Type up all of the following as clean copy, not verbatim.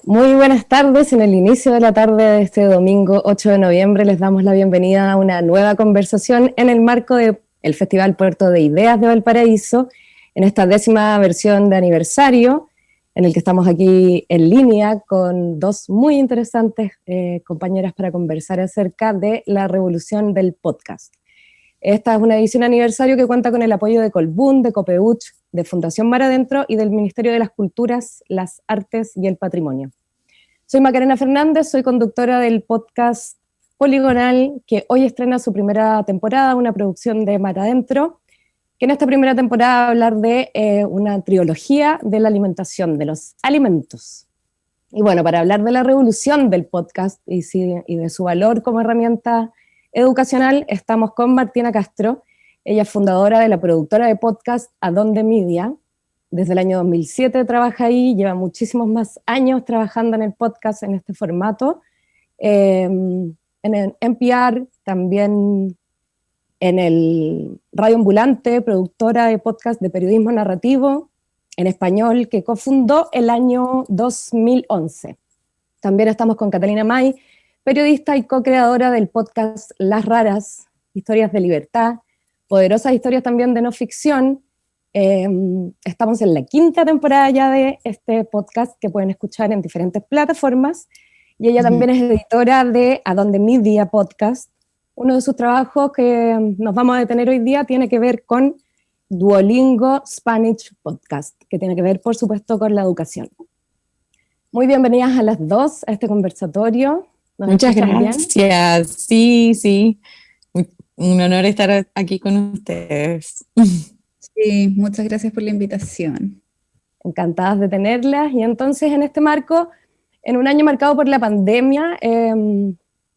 Muy buenas tardes. En el inicio de la tarde de este domingo 8 de noviembre les damos la bienvenida a una nueva conversación en el marco del Festival Puerto de Ideas de Valparaíso, en esta 10ª versión de aniversario, en el que estamos aquí en línea con dos muy interesantes compañeras para conversar acerca de la revolución del podcast. Esta es una edición aniversario que cuenta con el apoyo de Colbún, de Copeuch, de Fundación Mar Adentro y del Ministerio de las Culturas, las Artes y el Patrimonio. Soy Macarena Fernández, soy conductora del podcast Poligonal, que hoy estrena su primera temporada, una producción de Mar Adentro, que en esta primera temporada va a hablar de una trilogía de la alimentación, de los alimentos. Y bueno, para hablar de la revolución del podcast y de su valor como herramienta educacional, estamos con Martina Castro. Ella es fundadora de la productora de podcast Adonde Media. Desde el año 2007 trabaja ahí, lleva muchísimos más años trabajando en el podcast en este formato. En el NPR, también en el Radio Ambulante, productora de podcast de periodismo narrativo en español, que cofundó el año 2011. También estamos con Catalina May, periodista y co-creadora del podcast Las Raras, historias de libertad, poderosas historias también de no ficción. Estamos en la 5ª temporada ya de este podcast que pueden escuchar en diferentes plataformas, y ella también es editora de Adonde Media Podcast. Uno de sus trabajos que nos vamos a detener hoy día tiene que ver con Duolingo Spanish Podcast, que tiene que ver, por supuesto, con la educación. Muy bienvenidas a las dos a este conversatorio. Muchas gracias. Sí. Un honor estar aquí con ustedes. Sí, muchas gracias por la invitación. Encantadas de tenerlas. Y entonces, en este marco, en un año marcado por la pandemia,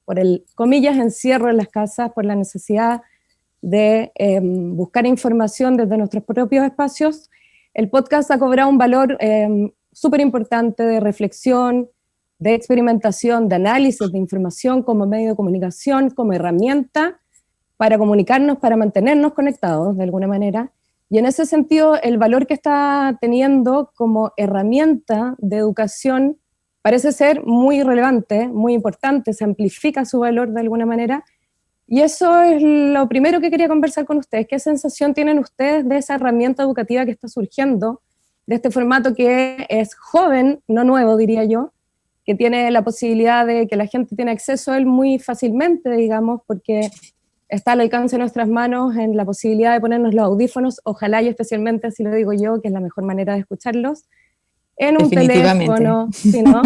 por el, comillas, encierro en las casas, por la necesidad de buscar información desde nuestros propios espacios, el podcast ha cobrado un valor súper importante de reflexión, de experimentación, de análisis de información como medio de comunicación, como herramienta para comunicarnos, para mantenernos conectados de alguna manera. Y en ese sentido, el valor que está teniendo como herramienta de educación parece ser muy relevante, muy importante, se amplifica su valor de alguna manera. Y eso es lo primero que quería conversar con ustedes. ¿Qué sensación tienen ustedes de esa herramienta educativa que está surgiendo, de este formato que es joven, no nuevo, diría yo, que tiene la posibilidad de que la gente tiene acceso a él muy fácilmente, digamos, porque está al alcance de nuestras manos en la posibilidad de ponernos los audífonos, ojalá y especialmente, así lo digo yo, que es la mejor manera de escucharlos, en un teléfono, si no,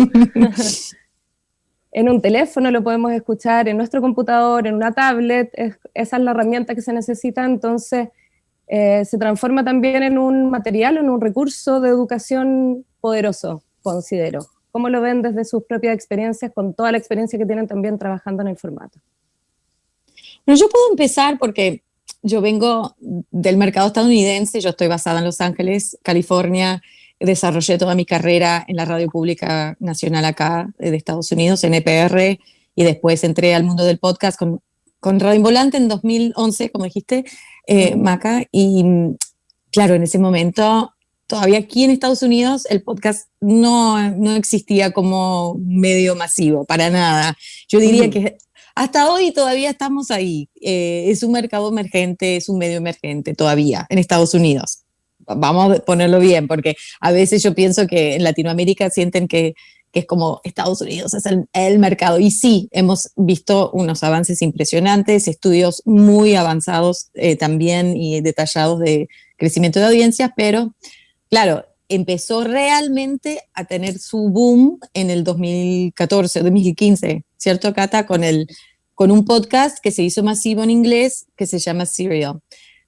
en un teléfono lo podemos escuchar, en nuestro computador, en una tablet, esa es la herramienta que se necesita. Entonces se transforma también en un material, en un recurso de educación poderoso, considero. ¿Cómo lo ven desde sus propias experiencias, con toda la experiencia que tienen también trabajando en el formato? Bueno, yo puedo empezar porque yo vengo del mercado estadounidense, yo estoy basada en Los Ángeles, California, desarrollé toda mi carrera en la radio pública nacional acá de Estados Unidos, en EPR, y después entré al mundo del podcast con Radio Volante en 2011, como dijiste, Maca, y claro, en ese momento todavía aquí en Estados Unidos el podcast no existía como medio masivo, para nada. Yo diría que hasta hoy todavía estamos ahí. Es un mercado emergente, es un medio emergente todavía en Estados Unidos. Vamos a ponerlo bien, porque a veces yo pienso que en Latinoamérica sienten que es como Estados Unidos es el mercado. Y sí, hemos visto unos avances impresionantes, estudios muy avanzados también y detallados de crecimiento de audiencias, pero claro, empezó realmente a tener su boom en el 2014, 2015, ¿cierto, Cata? Con un podcast que se hizo masivo en inglés que se llama Serial.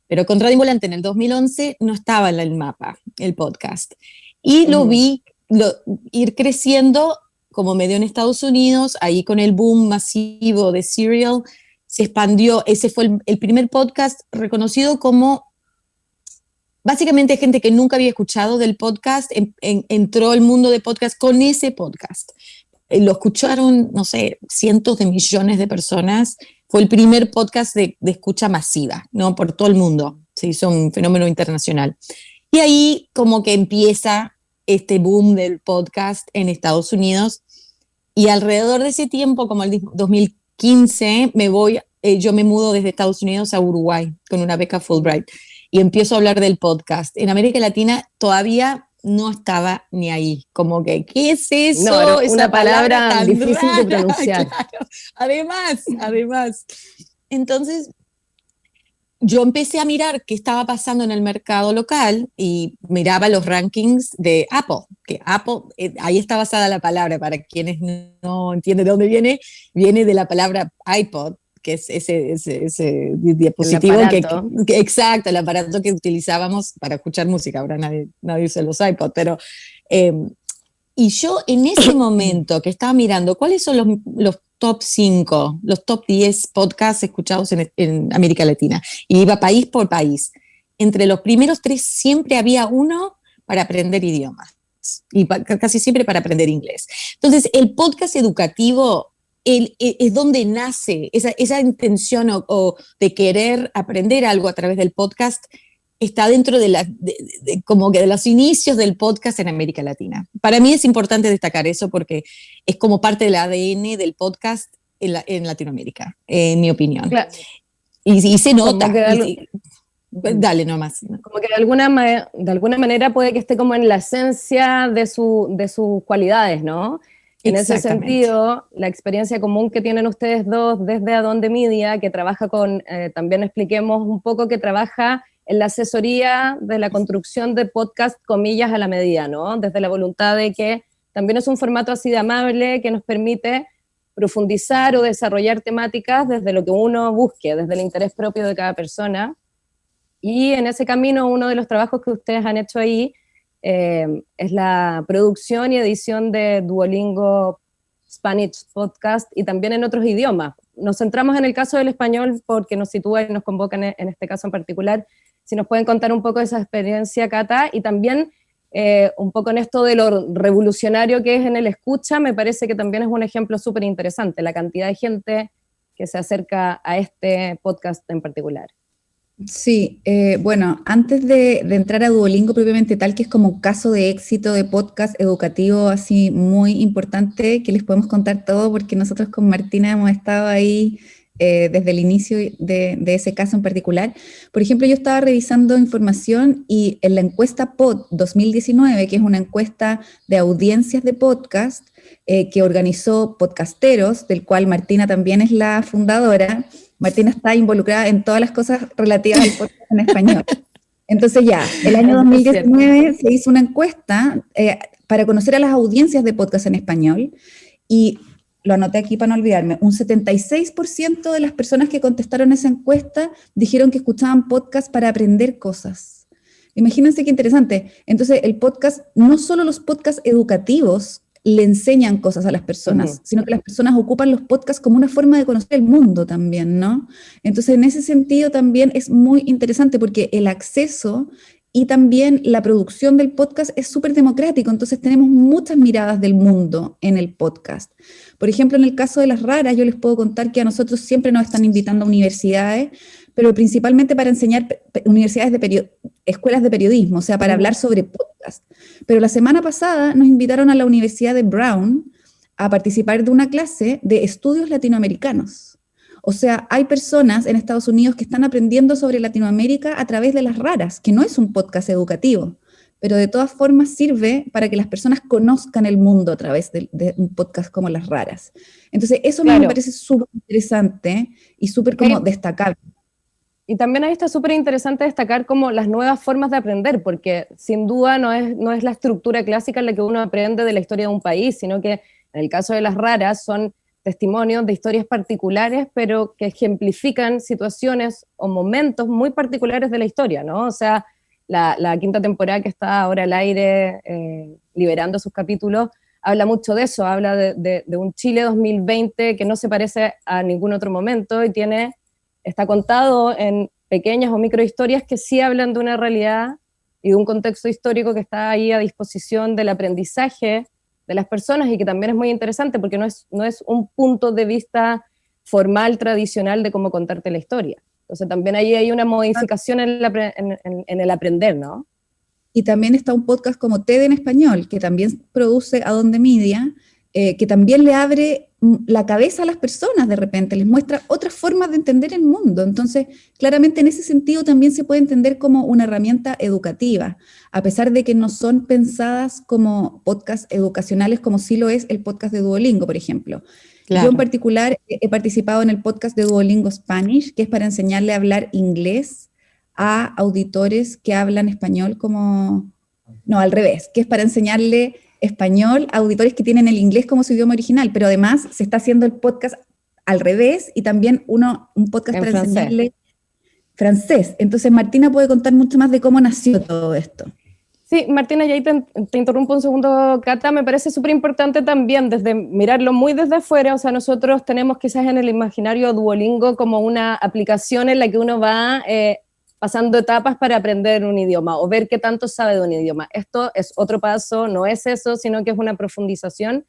Pero con Radio Volante en el 2011 no estaba en el mapa el podcast. Y lo vi ir creciendo como medio en Estados Unidos, ahí con el boom masivo de Serial, se expandió. Ese fue el primer podcast reconocido como básicamente gente que nunca había escuchado del podcast, entró al mundo de podcast con ese podcast. Lo escucharon, no sé, cientos de millones de personas. Fue el primer podcast de escucha masiva, ¿no? Por todo el mundo. Se hizo un fenómeno internacional. Y ahí como que empieza este boom del podcast en Estados Unidos. Y alrededor de ese tiempo, como el 2015, yo me mudo desde Estados Unidos a Uruguay con una beca Fulbright y empiezo a hablar del podcast. En América Latina todavía no estaba ni ahí, como que, ¿qué es eso? No, era Esa una palabra tan difícil rara, de pronunciar. claro. Además. Entonces, yo empecé a mirar qué estaba pasando en el mercado local y miraba los rankings de Apple, que Apple, ahí está basada la palabra, para quienes no entienden de dónde viene de la palabra iPod, que es ese dispositivo exacto, el aparato que utilizábamos para escuchar música. Ahora nadie usa los iPod, pero y yo en ese momento que estaba mirando cuáles son los top 5, los top 10 podcasts escuchados en América Latina, y iba país por país. Entre los primeros 3 siempre había uno para aprender idiomas, y casi siempre para aprender inglés. Entonces, el podcast educativo es donde nace esa intención o de querer aprender algo a través del podcast. Está dentro como que de los inicios del podcast en América Latina. Para mí es importante destacar eso porque es como parte del ADN del podcast en Latinoamérica, en mi opinión. Claro. Y se nota. Dale nomás. Como que de alguna manera puede que esté como en la esencia de sus cualidades, ¿no? En ese sentido, la experiencia común que tienen ustedes dos desde Adonde Media, que trabaja también expliquemos un poco, que trabaja en la asesoría de la construcción de podcast, comillas, a la medida, ¿no? Desde la voluntad de que también es un formato así de amable que nos permite profundizar o desarrollar temáticas desde lo que uno busque, desde el interés propio de cada persona. Y en ese camino, uno de los trabajos que ustedes han hecho ahí es la producción y edición de Duolingo Spanish Podcast y también en otros idiomas. Nos centramos en el caso del español porque nos sitúa y nos convoca en este caso en particular. Si nos pueden contar un poco de esa experiencia, Cata, y también un poco en esto de lo revolucionario que es en el escucha, me parece que también es un ejemplo súper interesante, la cantidad de gente que se acerca a este podcast en particular. Sí, bueno, antes de entrar a Duolingo propiamente tal, que es como un caso de éxito de podcast educativo así muy importante, que les podemos contar todo porque nosotros con Martina hemos estado ahí desde el inicio de ese caso en particular. Por ejemplo, yo estaba revisando información y en la encuesta POD 2019, que es una encuesta de audiencias de podcast que organizó Podcasteros, del cual Martina también es la fundadora. Martina está involucrada en todas las cosas relativas al podcast en español. Entonces ya, el año 2019 se hizo una encuesta para conocer a las audiencias de podcast en español y lo anoté aquí para no olvidarme, un 76% de las personas que contestaron esa encuesta dijeron que escuchaban podcast para aprender cosas. Imagínense qué interesante. Entonces el podcast, no solo los podcasts educativos le enseñan cosas a las personas, sino que las personas ocupan los podcasts como una forma de conocer el mundo también, ¿no? Entonces, en ese sentido también es muy interesante porque el acceso y también la producción del podcast es súper democrático, entonces tenemos muchas miradas del mundo en el podcast. Por ejemplo, en el caso de las raras, yo les puedo contar que a nosotros siempre nos están invitando a universidades, pero principalmente para enseñar escuelas de periodismo, o sea, para hablar sobre podcast. Pero la semana pasada nos invitaron a la Universidad de Brown a participar de una clase de estudios latinoamericanos. O sea, hay personas en Estados Unidos que están aprendiendo sobre Latinoamérica a través de Las Raras, que no es un podcast educativo, pero de todas formas sirve para que las personas conozcan el mundo a través de un podcast como Las Raras. Entonces, eso me parece súper interesante y súper como destacable. Y también ahí está súper interesante destacar como las nuevas formas de aprender, porque sin duda no es la estructura clásica en la que uno aprende de la historia de un país, sino que en el caso de Las Raras son testimonios de historias particulares, pero que ejemplifican situaciones o momentos muy particulares de la historia, ¿no? O sea, la quinta temporada que está ahora al aire, liberando sus capítulos, habla mucho de eso, habla de un Chile 2020 que no se parece a ningún otro momento y está contado en pequeñas o microhistorias que sí hablan de una realidad y de un contexto histórico que está ahí a disposición del aprendizaje de las personas y que también es muy interesante porque no es un punto de vista formal, tradicional de cómo contarte la historia. Entonces también ahí hay una modificación en el aprender, ¿no? Y también está un podcast como TED en español, que también produce Adonde Media, que también le abre la cabeza a las personas de repente, les muestra otras formas de entender el mundo. Entonces, claramente en ese sentido también se puede entender como una herramienta educativa, a pesar de que no son pensadas como podcasts educacionales como sí lo es el podcast de Duolingo, por ejemplo. Claro. Yo en particular he participado en el podcast de Duolingo Spanish, que es para enseñarle a hablar inglés a auditores que hablan español no, al revés, que es para enseñarle español a auditores que tienen el inglés como su idioma original, pero además se está haciendo el podcast al revés y también un podcast para enseñarle francés. Entonces Martina puede contar mucho más de cómo nació todo esto. Sí, Martina, y ahí te interrumpo un segundo, Cata, me parece súper importante también mirarlo muy desde afuera, o sea, nosotros tenemos quizás en el imaginario Duolingo como una aplicación en la que uno va pasando etapas para aprender un idioma o ver qué tanto sabe de un idioma. Esto es otro paso, no es eso, sino que es una profundización,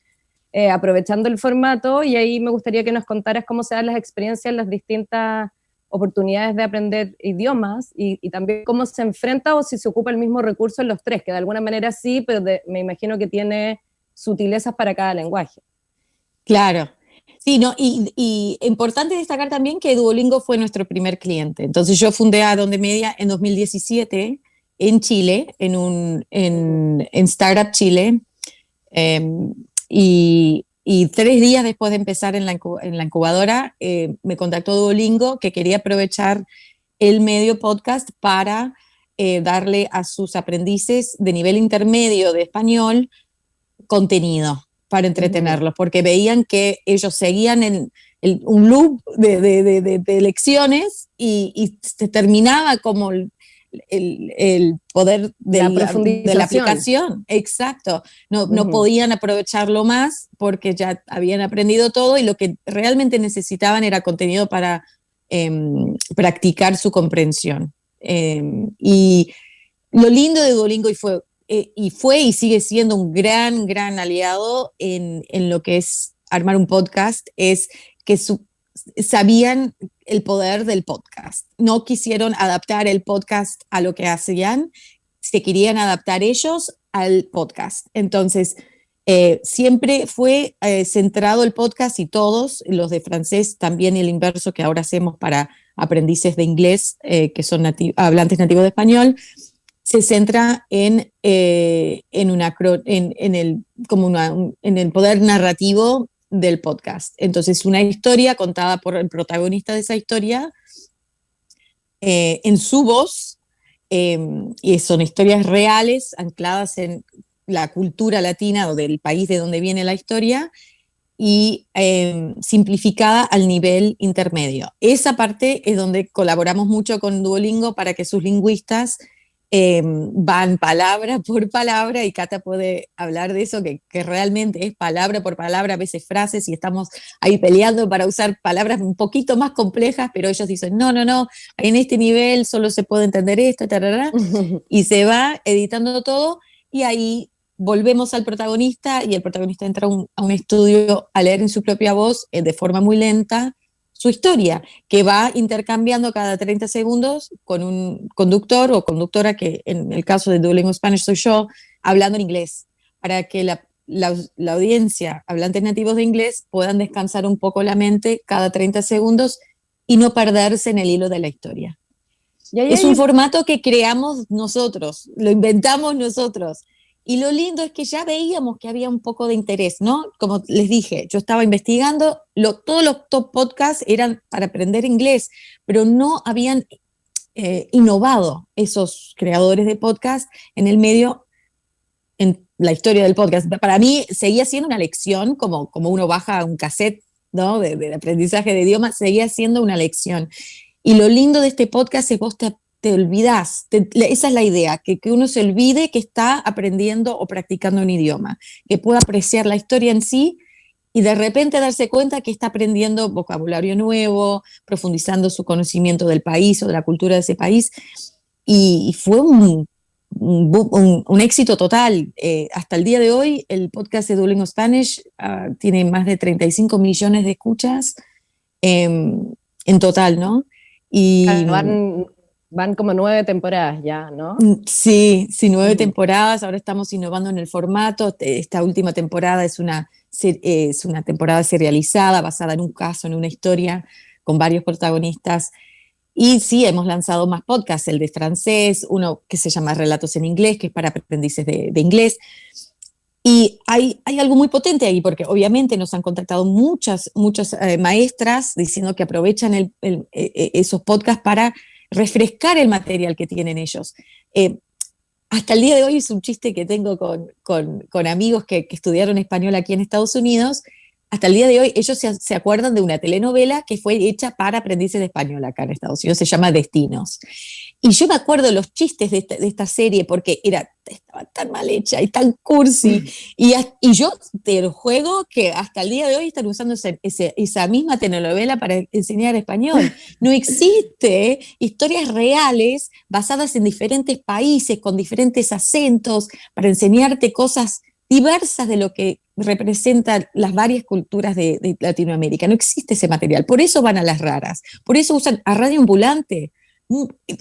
aprovechando el formato, y ahí me gustaría que nos contaras cómo se dan las experiencias, las distintas oportunidades de aprender idiomas y también cómo se enfrenta o si se ocupa el mismo recurso en los tres, que de alguna manera sí, pero me imagino que tiene sutilezas para cada lenguaje. Claro. Sí, no, y importante destacar también que Duolingo fue nuestro primer cliente. Entonces yo fundé Adonde Media en 2017 en Chile, en Startup Chile, y 3 días después de empezar en la incubadora, me contactó Duolingo que quería aprovechar el medio podcast para darle a sus aprendices de nivel intermedio de español contenido para entretenerlos, porque veían que ellos seguían un loop de lecciones y se terminaba como el poder de la aplicación. Exacto. No podían aprovecharlo más porque ya habían aprendido todo y lo que realmente necesitaban era contenido para practicar su comprensión. Y lo lindo de Duolingo fue y sigue siendo un gran aliado en lo que es armar un podcast, es que sabían el poder del podcast. No quisieron adaptar el podcast a lo que hacían, se querían adaptar ellos al podcast. Entonces, siempre fue centrado el podcast y todos, los de francés, también el inverso que ahora hacemos para aprendices de inglés, que son hablantes nativos de español, se centra en el poder narrativo del podcast. Entonces, una historia contada por el protagonista de esa historia en su voz, y son historias reales ancladas en la cultura latina o del país de donde viene la historia y simplificada al nivel intermedio. Esa parte es donde colaboramos mucho con Duolingo para que sus lingüistas van palabra por palabra, y Cata puede hablar de eso, que realmente es palabra por palabra, a veces frases, y estamos ahí peleando para usar palabras un poquito más complejas, pero ellos dicen, no, en este nivel solo se puede entender esto, y se va editando todo, y ahí volvemos al protagonista, y el protagonista entra a un estudio a leer en su propia voz, de forma muy lenta, su historia, que va intercambiando cada 30 segundos con un conductor o conductora, que en el caso de Duolingo Spanish soy yo, hablando en inglés, para que la audiencia, hablantes nativos de inglés, puedan descansar un poco la mente cada 30 segundos y no perderse en el hilo de la historia. Es un formato que creamos nosotros, lo inventamos nosotros. Y lo lindo es que ya veíamos que había un poco de interés, ¿no? Como les dije, yo estaba investigando, todos los top podcasts eran para aprender inglés, pero no habían innovado esos creadores de podcast en el medio, en la historia del podcast. Para mí seguía siendo una lección, como uno baja un cassette, ¿no? de aprendizaje de idiomas, seguía siendo una lección. Y lo lindo de este podcast es vos te olvidás, esa es la idea, que uno se olvide que está aprendiendo o practicando un idioma, que pueda apreciar la historia en sí y de repente darse cuenta que está aprendiendo vocabulario nuevo, profundizando su conocimiento del país o de la cultura de ese país, y fue un éxito total. Hasta el día de hoy, el podcast de Duolingo Spanish tiene más de 35 millones de escuchas en total, ¿no? Y Van como 9 temporadas ya, ¿no? Sí, 9 temporadas, ahora estamos innovando en el formato, esta última temporada es una temporada serializada, basada en un caso, en una historia, con varios protagonistas, y sí, hemos lanzado más podcasts, el de francés, uno que se llama Relatos en Inglés, que es para aprendices de inglés, y hay algo muy potente ahí, porque obviamente nos han contactado muchas maestras diciendo que aprovechan esos podcasts para refrescar el material que tienen ellos. Hasta el día de hoy es un chiste que tengo con amigos que estudiaron español aquí en Estados Unidos. Hasta el día de hoy ellos se acuerdan de una telenovela que fue hecha para aprendices de español acá en Estados Unidos, se llama Destinos. Y yo me acuerdo de los chistes de esta serie porque estaba tan mal hecha y tan cursi. Y yo te lo juego que hasta el día de hoy están usando esa misma telenovela para enseñar español. No existe historias reales basadas en diferentes países, con diferentes acentos, para enseñarte cosas diversas de lo que representan las varias culturas de Latinoamérica. No existe ese material. Por eso van a las raras. Por eso usan a Radio Ambulante.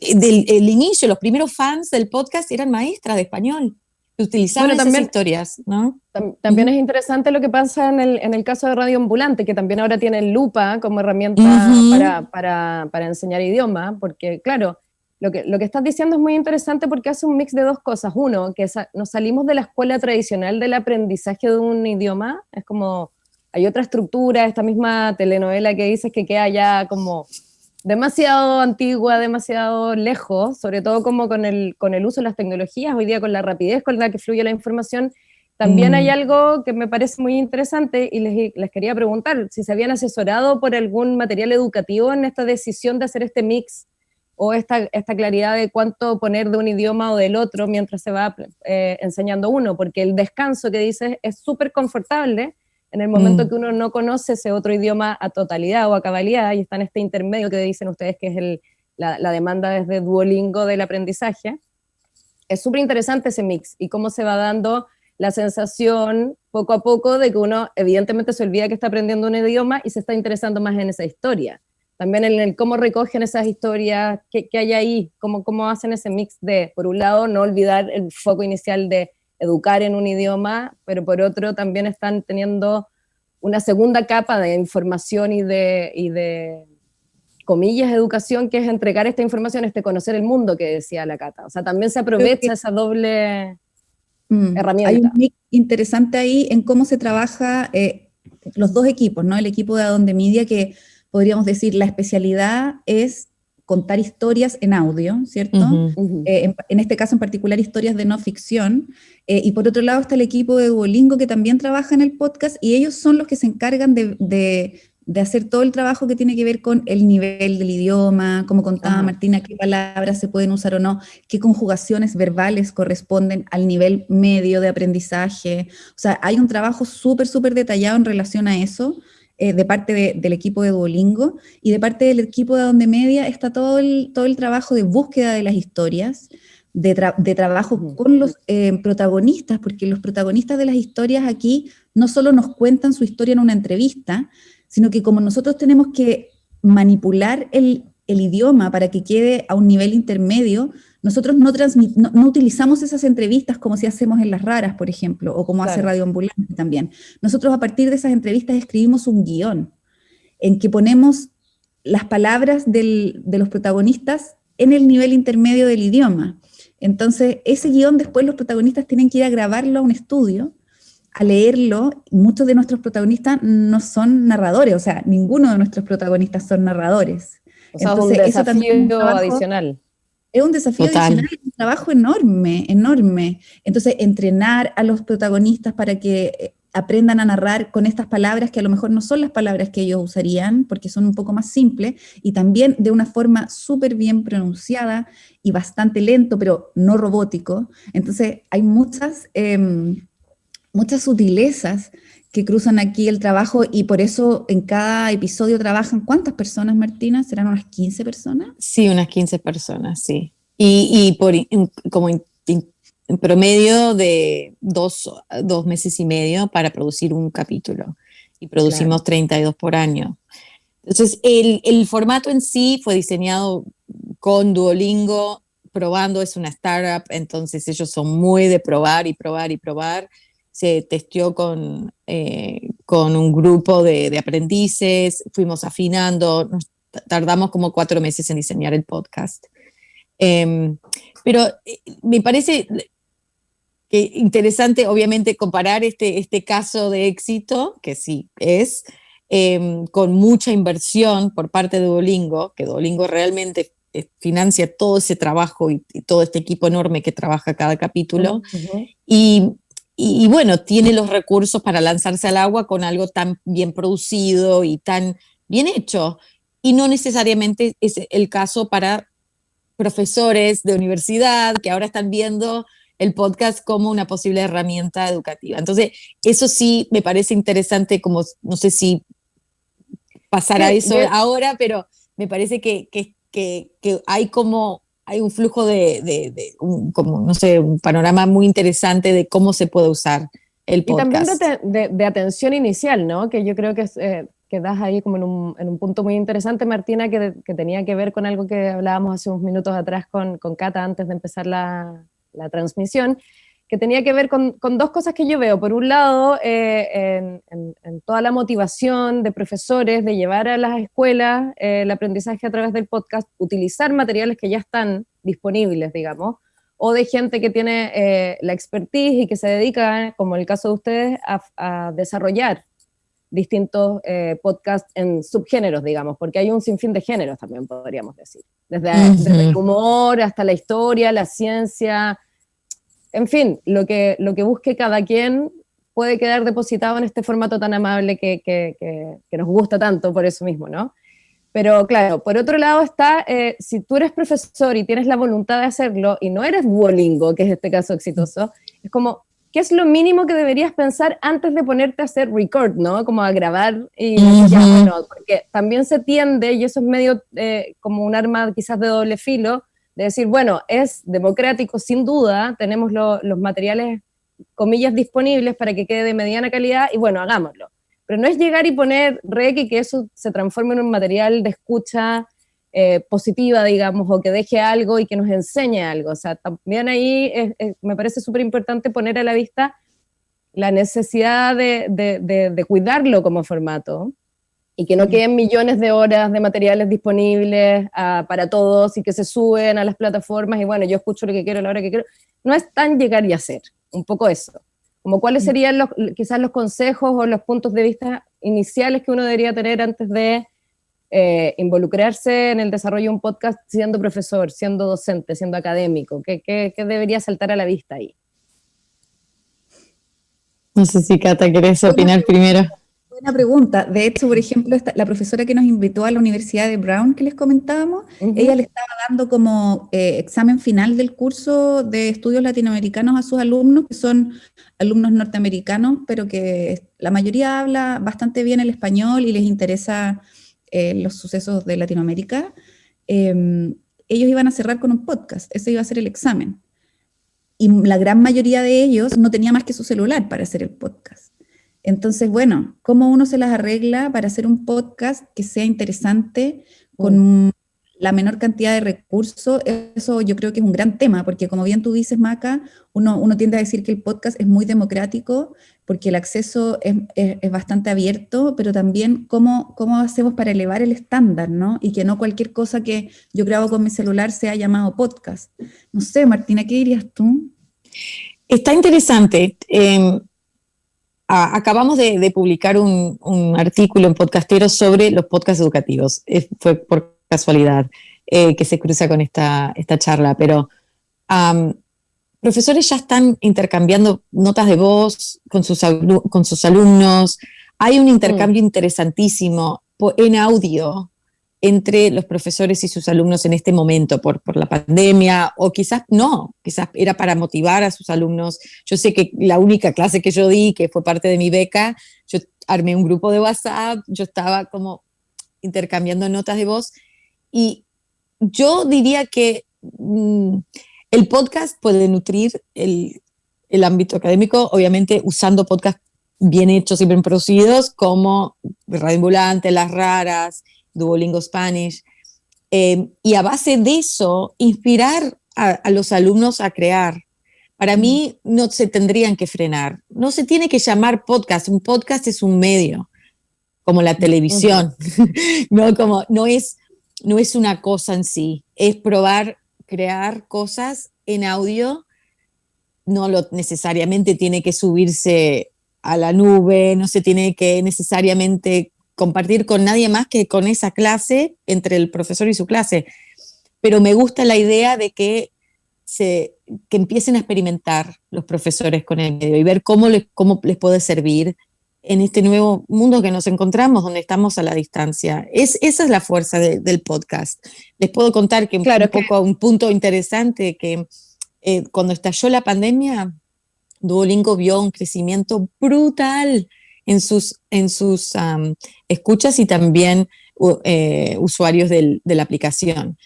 El inicio, los primeros fans del podcast eran maestras de español, utilizaban esas historias, ¿no? También es interesante lo que pasa en el caso de Radio Ambulante, que también ahora tienen Lupa como herramienta para enseñar idioma, porque claro, lo que estás diciendo es muy interesante porque hace un mix de dos cosas. Uno, que nos salimos de la escuela tradicional del aprendizaje de un idioma, es como, hay otra estructura, esta misma telenovela que dices que queda ya como demasiado antigua, demasiado lejos, sobre todo como con el uso de las tecnologías, hoy día con la rapidez con la que fluye la información. También hay algo que me parece muy interesante y les quería preguntar si se habían asesorado por algún material educativo en esta decisión de hacer este mix o esta claridad de cuánto poner de un idioma o del otro mientras se va enseñando uno, porque el descanso que dices es súper confortable en el momento que uno no conoce ese otro idioma a totalidad o a cabalidad, y está en este intermedio que dicen ustedes que es la demanda desde Duolingo del aprendizaje. Es súper interesante ese mix y cómo se va dando la sensación poco a poco de que uno evidentemente se olvida que está aprendiendo un idioma y se está interesando más en esa historia. También en el cómo recogen esas historias, qué hay ahí, cómo hacen ese mix de, por un lado, no olvidar el foco inicial de educar en un idioma, pero por otro también están teniendo una segunda capa de información y de comillas, educación, que es entregar esta información, conocer el mundo que decía la Cata. O sea, también se aprovecha esa doble herramienta. Hay un mix interesante ahí en cómo se trabaja los dos equipos, ¿no? El equipo de Adonde Media, que podríamos decir la especialidad es contar historias en audio, ¿cierto? En este caso en particular historias de no ficción, y por otro lado está el equipo de Duolingo que también trabaja en el podcast y ellos son los que se encargan de hacer todo el trabajo que tiene que ver con el nivel del idioma, como contaba Martina, qué palabras se pueden usar o no, qué conjugaciones verbales corresponden al nivel medio de aprendizaje. O sea, hay un trabajo súper detallado en relación a eso, de parte del equipo de Duolingo, y de parte del equipo de Adonde Media está todo el trabajo de búsqueda de las historias, de trabajo con los protagonistas, porque los protagonistas de las historias aquí no solo nos cuentan su historia en una entrevista, sino que como nosotros tenemos que manipular el idioma para que quede a un nivel intermedio, nosotros no utilizamos esas entrevistas como si hacemos en Las Raras, por ejemplo, o como hace Radio Ambulante también. Nosotros a partir de esas entrevistas escribimos un guión en que ponemos las palabras de los protagonistas en el nivel intermedio del idioma. Entonces, ese guión después los protagonistas tienen que ir a grabarlo a un estudio, a leerlo. Muchos de nuestros protagonistas no son narradores, o sea, ninguno de nuestros protagonistas son narradores. O sea, entonces, es un desafío adicional. Es un desafío adicional, es un trabajo enorme. Entonces, entrenar a los protagonistas para que aprendan a narrar con estas palabras que a lo mejor no son las palabras que ellos usarían, porque son un poco más simples, y también de una forma súper bien pronunciada y bastante lento, pero no robótico. Entonces, hay muchas sutilezas que cruzan aquí el trabajo, y por eso en cada episodio trabajan, ¿cuántas personas, Martina? ¿Serán unas 15 personas? Sí, unas 15 personas, sí. Y como en promedio de dos meses y medio para producir un capítulo, y producimos 32 por año. Entonces, el formato en sí fue diseñado con Duolingo, probando, es una startup, entonces ellos son muy de probar y probar y probar. Se testeó con un grupo de aprendices, fuimos afinando, tardamos como 4 meses en diseñar el podcast. Pero me parece que interesante, obviamente, comparar este caso de éxito, que sí es, con mucha inversión por parte de Duolingo, que Duolingo realmente financia todo ese trabajo y todo este equipo enorme que trabaja cada capítulo, y bueno, tiene los recursos para lanzarse al agua con algo tan bien producido y tan bien hecho, y no necesariamente es el caso para profesores de universidad que ahora están viendo el podcast como una posible herramienta educativa. Entonces, eso sí me parece interesante, como no sé si pasará eso ahora, pero me parece que hay como hay un flujo como, no sé, un panorama muy interesante de cómo se puede usar el podcast. Y también de atención inicial, ¿no? Que yo creo que que das ahí como en un punto muy interesante, Martina, que tenía que ver con algo que hablábamos hace unos minutos atrás con Cata antes de empezar la transmisión, que tenía que ver con dos cosas que yo veo. Por un lado, en toda la motivación de profesores de llevar a las escuelas el aprendizaje a través del podcast, utilizar materiales que ya están disponibles, digamos, o de gente que tiene la expertise y que se dedica, como el caso de ustedes, a desarrollar distintos podcasts en subgéneros, digamos, porque hay un sinfín de géneros también, podríamos decir. Desde el humor hasta la historia, la ciencia, en fin, lo que busque cada quien puede quedar depositado en este formato tan amable que nos gusta tanto por eso mismo, ¿no? Pero claro, por otro lado está, si tú eres profesor y tienes la voluntad de hacerlo y no eres Duolingo, que es este caso exitoso, es como, ¿qué es lo mínimo que deberías pensar antes de ponerte a hacer record, ¿no? Como a grabar y ya, bueno, porque también se tiende, y eso es medio como un arma quizás de doble filo, de decir, bueno, es democrático sin duda, tenemos los materiales, comillas, disponibles para que quede de mediana calidad y bueno, hagámoslo. Pero no es llegar y poner rec y que eso se transforme en un material de escucha positiva, digamos, o que deje algo y que nos enseñe algo. O sea, también ahí me parece súper importante poner a la vista la necesidad de cuidarlo como formato y que no queden millones de horas de materiales disponibles para todos y que se suben a las plataformas y bueno, yo escucho lo que quiero a la hora que quiero. No es tan llegar y hacer, un poco eso. Como cuáles serían quizás los consejos o los puntos de vista iniciales que uno debería tener antes de involucrarse en el desarrollo de un podcast siendo profesor, siendo docente, siendo académico. ¿Qué debería saltar a la vista ahí? No sé si Cata querés opinar primero. Buena pregunta. De hecho, por ejemplo, la profesora que nos invitó a la Universidad de Brown que les comentábamos, ella le estaba dando como examen final del curso de estudios latinoamericanos a sus alumnos, que son alumnos norteamericanos, pero que la mayoría habla bastante bien el español y les interesa los sucesos de Latinoamérica. Ellos iban a cerrar con un podcast, ese iba a ser el examen. Y la gran mayoría de ellos no tenía más que su celular para hacer el podcast. Entonces, bueno, ¿cómo uno se las arregla para hacer un podcast que sea interesante con la menor cantidad de recursos? Eso yo creo que es un gran tema, porque como bien tú dices, Maca, uno tiende a decir que el podcast es muy democrático, porque el acceso es bastante abierto, pero también cómo hacemos para elevar el estándar, ¿no? Y que no cualquier cosa que yo grabo con mi celular sea llamado podcast. No sé, Martina, ¿qué dirías tú? Está interesante. Acabamos de publicar un artículo en Podcastero sobre los podcasts educativos. Fue por casualidad que se cruza con esta charla, pero profesores ya están intercambiando notas de voz con sus alumnos. Hay un intercambio interesantísimo en audio entre los profesores y sus alumnos en este momento por la pandemia, o quizás no, quizás era para motivar a sus alumnos. Yo sé que la única clase que yo di, que fue parte de mi beca, yo armé un grupo de WhatsApp, yo estaba como intercambiando notas de voz, y yo diría que el podcast puede nutrir el ámbito académico, obviamente usando podcasts bien hechos y bien producidos, como Radio Ambulante, Las Raras, Duolingo Spanish, y a base de eso, inspirar a los alumnos a crear. Para mí no se tendrían que frenar. No se tiene que llamar podcast. Un podcast es un medio, como la televisión. No es una cosa en sí. Es probar, crear cosas en audio. No necesariamente tiene que subirse a la nube, no se tiene que necesariamente compartir con nadie más que con esa clase, entre el profesor y su clase. Pero me gusta la idea de que empiecen a experimentar los profesores con el medio y ver cómo les puede servir en este nuevo mundo que nos encontramos, donde estamos a la distancia. Esa es la fuerza del podcast. Les puedo contar que un punto interesante, que cuando estalló la pandemia, Duolingo vio un crecimiento brutal en sus escuchas y también usuarios de la aplicación.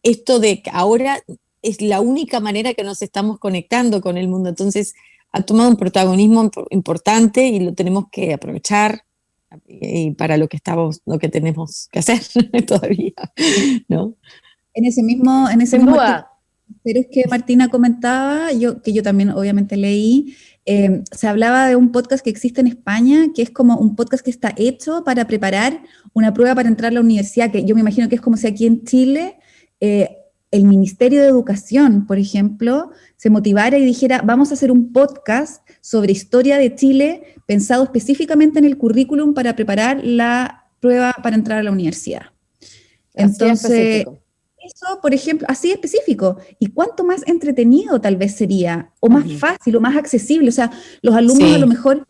Esto de que ahora es la única manera que nos estamos conectando con el mundo, entonces ha tomado un protagonismo importante y lo tenemos que aprovechar y para lo que tenemos que hacer todavía, ¿no? En ese mismo pero es que Martina comentaba, que yo también obviamente leí, se hablaba de un podcast que existe en España, que es como un podcast que está hecho para preparar una prueba para entrar a la universidad, que yo me imagino que es como si aquí en Chile el Ministerio de Educación, por ejemplo, se motivara y dijera, vamos a hacer un podcast sobre historia de Chile pensado específicamente en el currículum para preparar la prueba para entrar a la universidad. Entonces, eso, por ejemplo, así específico. ¿Y cuánto más entretenido tal vez sería? O más fácil, o más accesible. O sea, los alumnos a lo mejor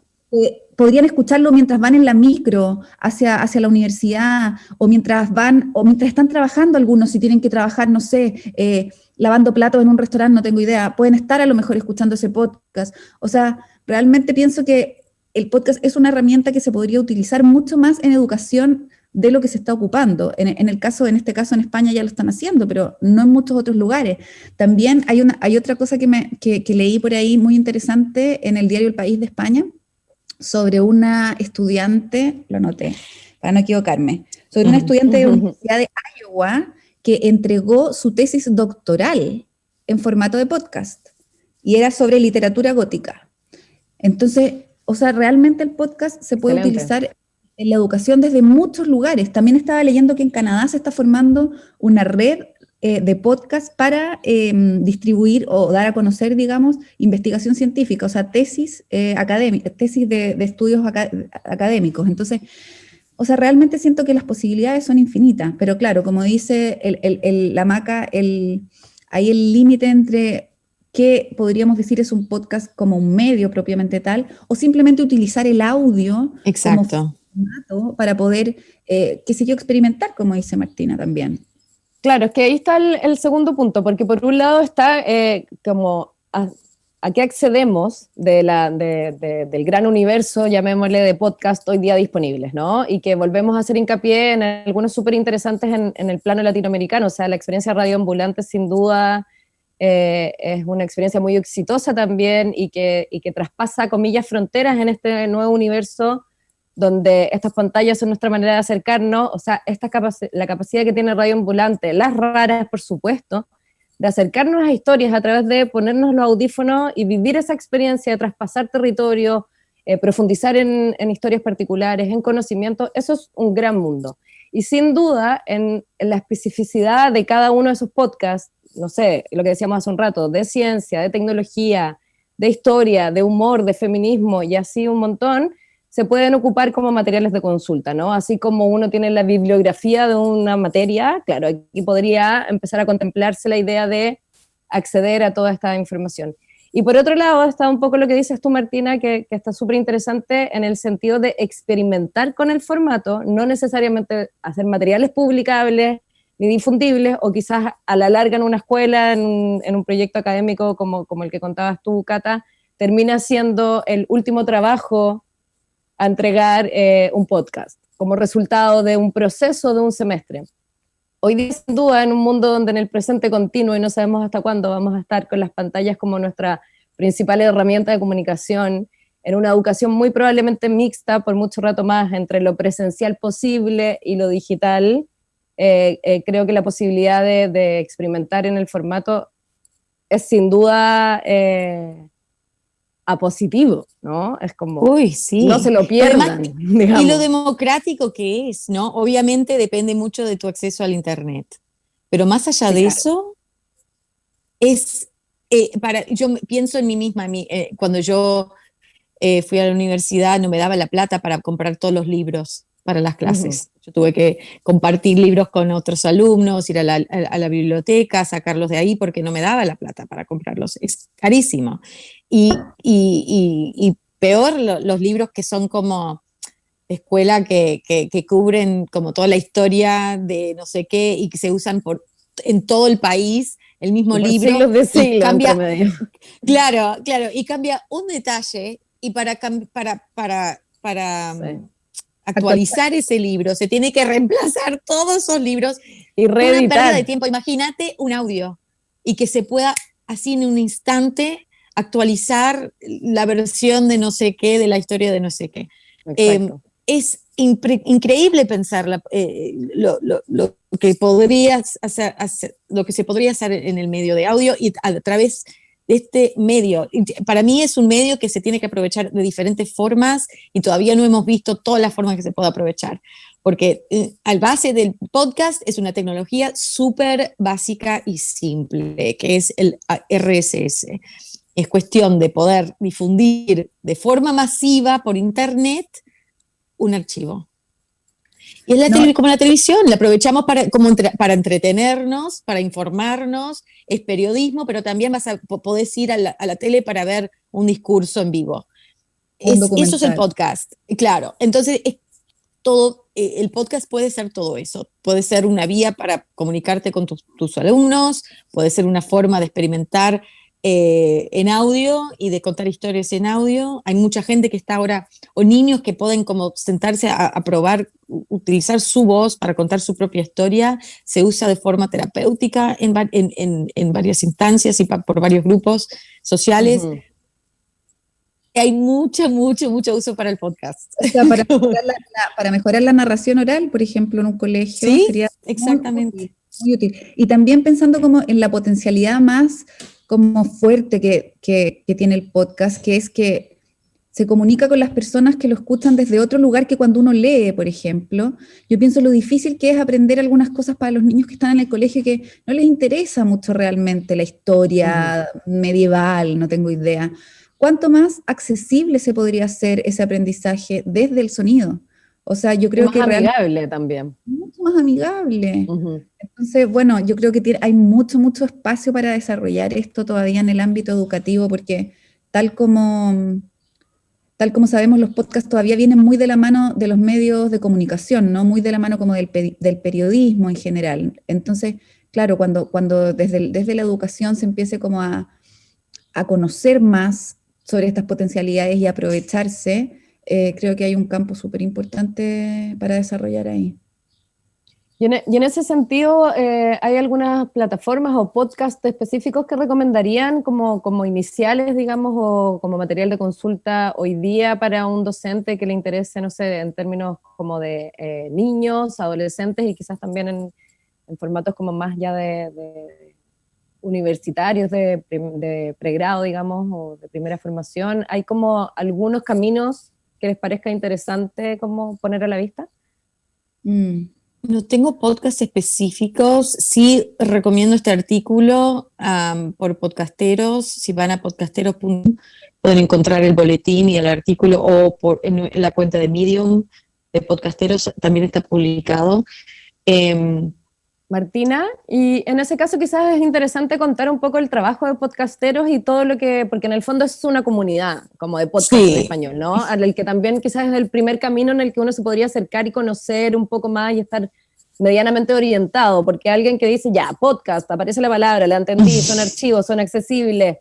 podrían escucharlo mientras van en la micro hacia la universidad, o mientras están trabajando algunos, si tienen que trabajar, no sé, lavando platos en un restaurante, no tengo idea. Pueden estar a lo mejor escuchando ese podcast. O sea, realmente pienso que el podcast es una herramienta que se podría utilizar mucho más en educación de lo que se está ocupando. En este caso en España ya lo están haciendo, pero no en muchos otros lugares. También hay otra cosa que leí por ahí muy interesante en el diario El País de España, sobre una estudiante, lo anoté para no equivocarme, sobre una estudiante de la Universidad de Iowa que entregó su tesis doctoral en formato de podcast, y era sobre literatura gótica. Entonces, o sea, realmente el podcast se puede utilizar en la educación desde muchos lugares. También estaba leyendo que en Canadá se está formando una red de podcast para distribuir o dar a conocer, digamos, investigación científica, o sea, tesis de estudios académicos. Entonces, o sea, realmente siento que las posibilidades son infinitas, pero claro, como dice la Maca, hay el límite entre qué podríamos decir es un podcast como un medio propiamente tal, o simplemente utilizar el audio como formato para poder, qué sé yo, experimentar, como dice Martina también. Claro, es que ahí está el segundo punto, porque por un lado está como a qué accedemos del gran universo, llamémosle, de podcast hoy día disponibles, ¿no? Y que volvemos a hacer hincapié en algunos súper interesantes en el plano latinoamericano. O sea, la experiencia radioambulante sin duda es una experiencia muy exitosa también y que traspasa, comillas, fronteras en este nuevo universo donde estas pantallas son nuestra manera de acercarnos. O sea, la capacidad que tiene Radio Ambulante, las raras, por supuesto, de acercarnos a historias a través de ponernos los audífonos y vivir esa experiencia, de traspasar territorio, profundizar en historias particulares, en conocimiento. Eso es un gran mundo. Y sin duda, en la especificidad de cada uno de esos podcasts, no sé, lo que decíamos hace un rato, de ciencia, de tecnología, de historia, de humor, de feminismo y así un montón, se pueden ocupar como materiales de consulta, ¿no? Así como uno tiene la bibliografía de una materia, claro, aquí podría empezar a contemplarse la idea de acceder a toda esta información. Y por otro lado está un poco lo que dices tú, Martina, que está súper interesante en el sentido de experimentar con el formato, no necesariamente hacer materiales publicables ni difundibles, o quizás a la larga en una escuela, en un proyecto académico como el que contabas tú, Cata, termina siendo el último trabajo a entregar un podcast, como resultado de un proceso de un semestre. Hoy día, sin duda, en un mundo donde en el presente continuo y no sabemos hasta cuándo vamos a estar con las pantallas como nuestra principal herramienta de comunicación, en una educación muy probablemente mixta por mucho rato más entre lo presencial posible y lo digital, creo que la posibilidad de experimentar en el formato es sin duda a positivo, ¿no? Es como, Uy, sí. no se lo pierdan, digamos. Y lo democrático que es, ¿no? Obviamente depende mucho de tu acceso al Internet, pero más allá de eso, es, yo pienso en mí misma, cuando yo fui a la universidad no me daba la plata para comprar todos los libros para las clases. Yo tuve que compartir libros con otros alumnos, ir a la biblioteca, sacarlos de ahí porque no me daba la plata para comprarlos. Es carísimo. Y peor los libros que son como de escuela que cubren como toda la historia de no sé qué y que se usan en todo el país, el mismo libro. Siglos de siglos, cambia, claro, y cambia un detalle y para sí. Actualizar ese libro se tiene que reemplazar todos esos libros y reeditar. Una pérdida de tiempo. Imagínate un audio y que se pueda así en un instante actualizar la versión de no sé qué, de la historia de no sé qué. Es increíble pensar lo que podrías hacer, lo que se podría hacer en el medio de audio y a través de este medio. Para mí es un medio que se tiene que aprovechar de diferentes formas y todavía no hemos visto todas las formas que se puede aprovechar, porque al base del podcast es una tecnología súper básica y simple, que es el RSS. Es cuestión de poder difundir de forma masiva por internet un archivo. Y es como la televisión, la aprovechamos para entretenernos, para informarnos, es periodismo, pero también podés ir a la tele para ver un discurso en vivo. Eso es el podcast, claro. Entonces, el podcast puede ser todo eso. Puede ser una vía para comunicarte con tus alumnos, puede ser una forma de experimentar en audio y de contar historias en audio. Hay mucha gente que está ahora, o niños que pueden como sentarse a probar, utilizar su voz para contar su propia historia. Se usa de forma terapéutica en varias instancias y por varios grupos sociales. Hay mucho uso para el podcast. O sea, para mejorar la narración oral, por ejemplo, en un colegio, ¿sí? Sería exactamente. Muy útil. Y también pensando como en la potencialidad más como fuerte que tiene el podcast, que es que se comunica con las personas que lo escuchan desde otro lugar que cuando uno lee, por ejemplo. Yo pienso lo difícil que es aprender algunas cosas para los niños que están en el colegio que no les interesa mucho realmente la historia medieval, no tengo idea. ¿Cuánto más accesible se podría hacer ese aprendizaje desde el sonido? O sea, yo creo que más amigable también. Mucho más amigable. Entonces, bueno, yo creo que hay mucho espacio para desarrollar esto todavía en el ámbito educativo, porque tal como sabemos, los podcasts todavía vienen muy de la mano de los medios de comunicación, ¿no? Muy de la mano como del periodismo en general. Entonces, claro, cuando desde la educación se empiece como a conocer más sobre estas potencialidades y aprovecharse, creo que hay un campo súper importante para desarrollar ahí. Y en ese sentido, ¿hay algunas plataformas o podcasts específicos que recomendarían como iniciales, digamos, o como material de consulta hoy día para un docente que le interese, no sé, en términos como de niños, adolescentes y quizás también en formatos como más ya de universitarios, de pregrado, digamos, o de primera formación? ¿Hay como algunos caminos que les parezca interesante como poner a la vista? No tengo podcasts específicos, sí recomiendo este artículo por podcasteros. Si van a podcasteros.com pueden encontrar el boletín y el artículo, o en la cuenta de Medium de podcasteros también está publicado. Martina, y en ese caso quizás es interesante contar un poco el trabajo de podcasteros y todo lo que, porque en el fondo es una comunidad como de podcast en español, ¿no? Al que también quizás es el primer camino en el que uno se podría acercar y conocer un poco más y estar medianamente orientado, porque alguien que dice, ya, podcast, aparece la palabra, la entendí, son archivos, son accesibles,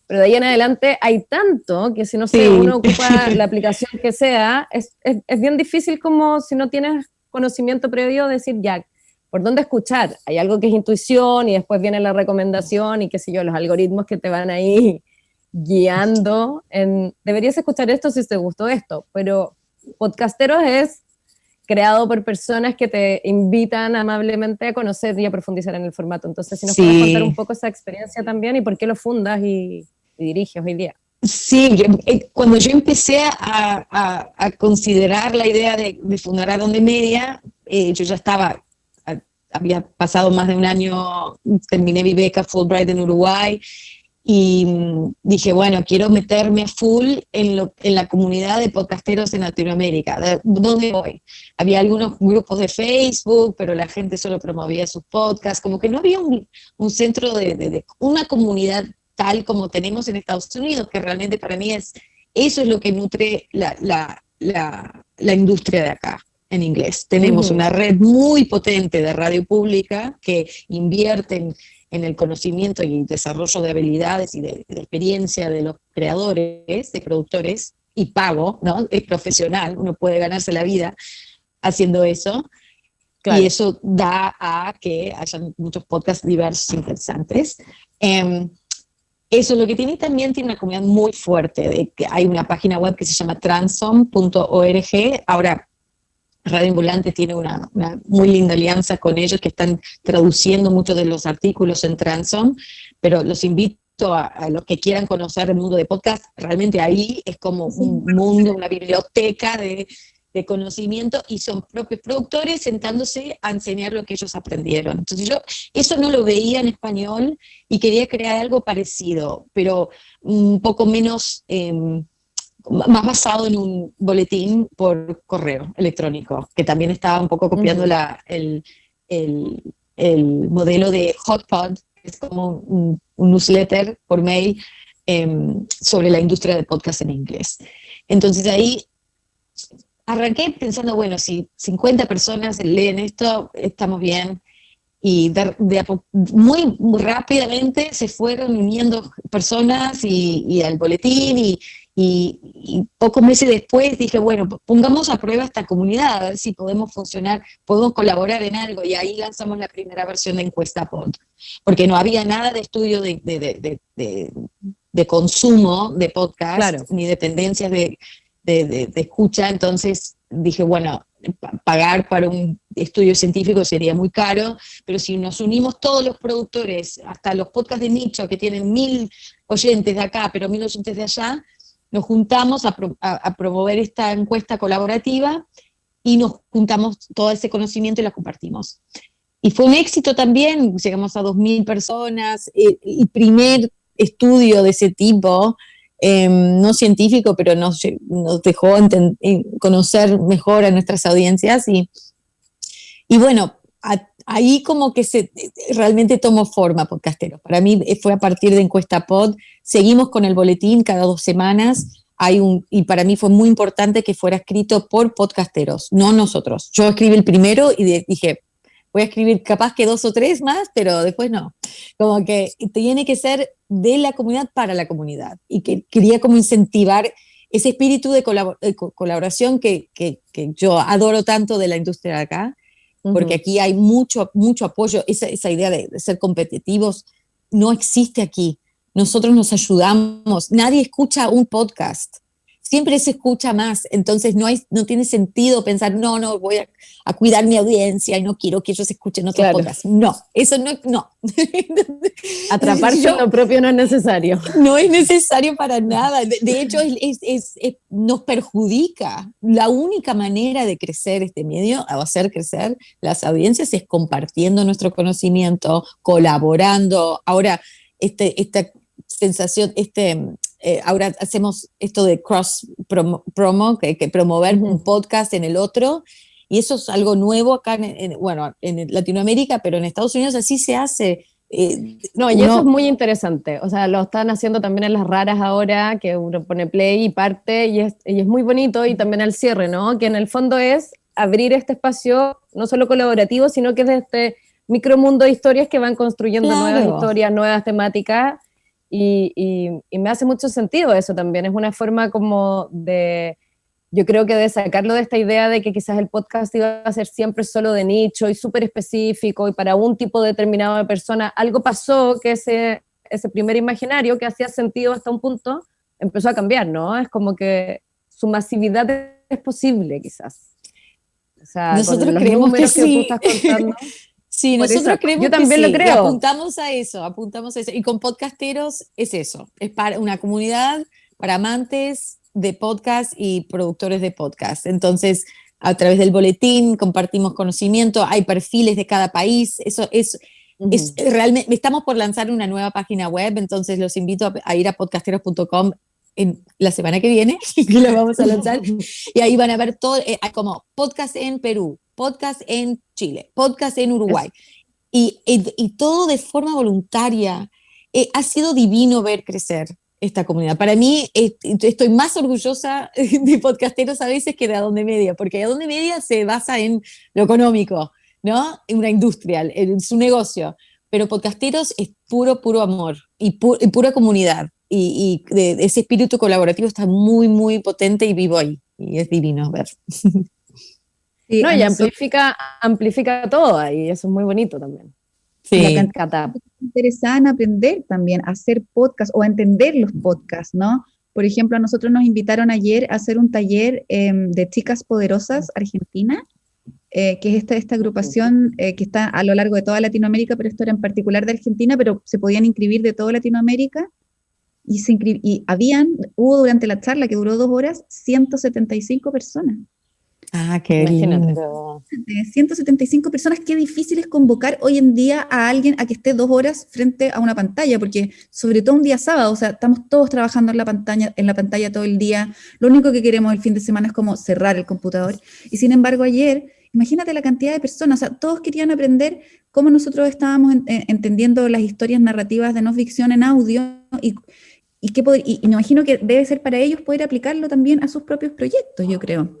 pero de ahí en adelante hay tanto que si no sé, uno ocupa la aplicación que sea, es bien difícil como si no tienes conocimiento previo decir, ya, ¿por dónde escuchar? Hay algo que es intuición y después viene la recomendación y qué sé yo, los algoritmos que te van ahí guiando en, deberías escuchar esto si te gustó esto, pero podcasteros es creado por personas que te invitan amablemente a conocer y a profundizar en el formato. Entonces, si nos Sí. puedes contar un poco esa experiencia también y por qué lo fundas y diriges hoy día. Sí, cuando yo empecé a considerar la idea de fundar Adonde Media, yo ya había pasado más de un año, terminé mi beca Fulbright en Uruguay, y dije, bueno, quiero meterme a full en la comunidad de podcasteros en Latinoamérica. ¿Dónde voy? Había algunos grupos de Facebook, pero la gente solo promovía sus podcasts, como que no había un centro de una comunidad tal como tenemos en Estados Unidos, que realmente para mí eso es lo que nutre la industria de acá en inglés. Tenemos una red muy potente de radio pública que invierte en el conocimiento y desarrollo de habilidades y de experiencia de los creadores, de productores, y pago, ¿no? Es profesional, uno puede ganarse la vida haciendo eso. Claro. Y eso da a que haya muchos podcasts diversos, interesantes. Eso lo que tiene una comunidad muy fuerte. Hay una página web que se llama transom.org. Ahora, Radio Ambulante tiene una muy linda alianza con ellos, que están traduciendo muchos de los artículos en Transom, pero los invito a los que quieran conocer el mundo de podcast. Realmente ahí es como un mundo, una biblioteca de conocimiento, y son propios productores sentándose a enseñar lo que ellos aprendieron. Entonces yo eso no lo veía en español y quería crear algo parecido, pero un poco menos, más basado en un boletín por correo electrónico, que también estaba un poco copiando el modelo de HotPod, que es como un newsletter por mail sobre la industria de podcast en inglés. Entonces ahí arranqué pensando, bueno, si 50 personas leen esto, estamos bien. Y muy rápidamente se fueron uniendo personas y al boletín, y pocos meses después dije, bueno, pongamos a prueba esta comunidad, a ver si podemos funcionar, podemos colaborar en algo, y ahí lanzamos la primera versión de Encuesta Pod, porque no había nada de estudio de consumo de podcast, claro, ni de tendencias de escucha. Entonces dije, bueno, pagar para un estudio científico sería muy caro, pero si nos unimos todos los productores, hasta los podcasts de nicho que tienen 1000 oyentes de acá, pero 1000 oyentes de allá, nos juntamos a promover esta encuesta colaborativa, y nos juntamos todo ese conocimiento y la compartimos. Y fue un éxito también, llegamos a 2000 personas, y primer estudio de ese tipo, no científico, pero nos dejó conocer mejor a nuestras audiencias, y bueno, ahí como que realmente tomó forma Podcasteros. Para mí fue a partir de Encuesta Pod. Seguimos con el boletín cada 2 semanas, y para mí fue muy importante que fuera escrito por podcasteros, no nosotros. Yo escribí el primero y dije, voy a escribir capaz que 2 o 3 más, pero después no. Como que tiene que ser de la comunidad para la comunidad. Y que quería como incentivar ese espíritu de colaboración que yo adoro tanto de la industria de acá, porque aquí hay mucho apoyo. Esa idea de ser competitivos no existe aquí. Nosotros nos ayudamos. Nadie escucha un podcast. Siempre se escucha más, entonces no tiene sentido pensar, no, voy a cuidar mi audiencia y no quiero que ellos escuchen otros podcasts. No, eso no. Atraparse en lo propio no es necesario. No es necesario para nada. De hecho, nos perjudica. La única manera de crecer este medio, o hacer crecer las audiencias, es compartiendo nuestro conocimiento, colaborando. Ahora, esta sensación, ahora hacemos esto de cross promo, que promover un podcast en el otro, y eso es algo nuevo acá en Latinoamérica, pero en Estados Unidos así se hace. No, y eso es muy interesante. O sea, lo están haciendo también en las raras ahora, que uno pone play y parte, y es muy bonito, y también al cierre, ¿no? Que en el fondo es abrir este espacio, no solo colaborativo, sino que es de este micromundo de historias que van construyendo nuevas historias, nuevas temáticas. Y me hace mucho sentido eso también. Es una forma como yo creo que de sacarlo de esta idea de que quizás el podcast iba a ser siempre solo de nicho y súper específico y para un tipo determinado de persona. Algo pasó que ese primer imaginario que hacía sentido hasta un punto empezó a cambiar, ¿no? Es como que su masividad es posible, quizás. O sea, Nosotros con los creemos que números que tú sí. estás contando. Sí, Por nosotros eso, creemos yo que también sí, lo y creo. apuntamos a eso, apuntamos a eso. Y con podcasteros es eso, es para una comunidad para amantes de podcast y productores de podcast. Entonces, a través del boletín compartimos conocimiento, hay perfiles de cada país, eso es realmente, estamos por lanzar una nueva página web, entonces los invito a ir a podcasteros.com en la semana que viene, que la vamos a lanzar, y ahí van a ver todo, hay como podcast en Perú, podcast en Chile, podcast en Uruguay, y todo de forma voluntaria. Ha sido divino ver crecer esta comunidad. Para mí, estoy más orgullosa de podcasteros a veces que de Adonde Media, porque Adonde Media se basa en lo económico, ¿no? En una industria, en su negocio. Pero podcasteros es puro, puro amor y pura comunidad. Y ese espíritu colaborativo está muy, muy potente y vivo ahí. Y es divino ver. Sí, No, a y nosotros amplifica todo ahí, eso es muy bonito también. la Sí. cantidad Cata. interesada en aprender también a hacer podcast o a entender los podcasts, ¿no? Por ejemplo, a nosotros nos invitaron ayer a hacer un taller de Chicas Poderosas Argentina, que es esta agrupación que está a lo largo de toda Latinoamérica, pero esto era en particular de Argentina, pero se podían inscribir de toda Latinoamérica y hubo durante la charla que duró 2 horas, 175 personas. Ah, qué Imagínate. lindo. De 175 personas, qué difícil es convocar hoy en día a alguien a que esté 2 horas frente a una pantalla, porque sobre todo un día sábado, o sea, estamos todos trabajando en la pantalla todo el día, lo único que queremos el fin de semana es como cerrar el computador, y sin embargo ayer, imagínate la cantidad de personas, o sea, todos querían aprender cómo nosotros estábamos entendiendo las historias narrativas de no ficción en audio, y me imagino que debe ser para ellos poder aplicarlo también a sus propios proyectos, yo creo.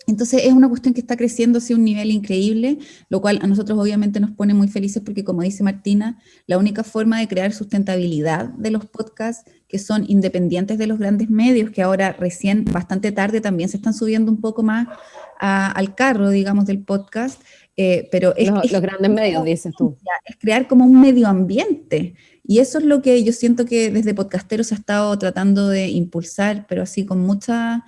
Entonces es una cuestión que está creciendo a un nivel increíble, lo cual a nosotros obviamente nos pone muy felices porque, como dice Martina, la única forma de crear sustentabilidad de los podcasts que son independientes de los grandes medios, que ahora recién, bastante tarde, también se están subiendo un poco más al carro, digamos, del podcast, pero Los grandes medios, dices tú. es crear como un medio ambiente. Y eso es lo que yo siento que desde Podcasteros se ha estado tratando de impulsar, pero así con mucha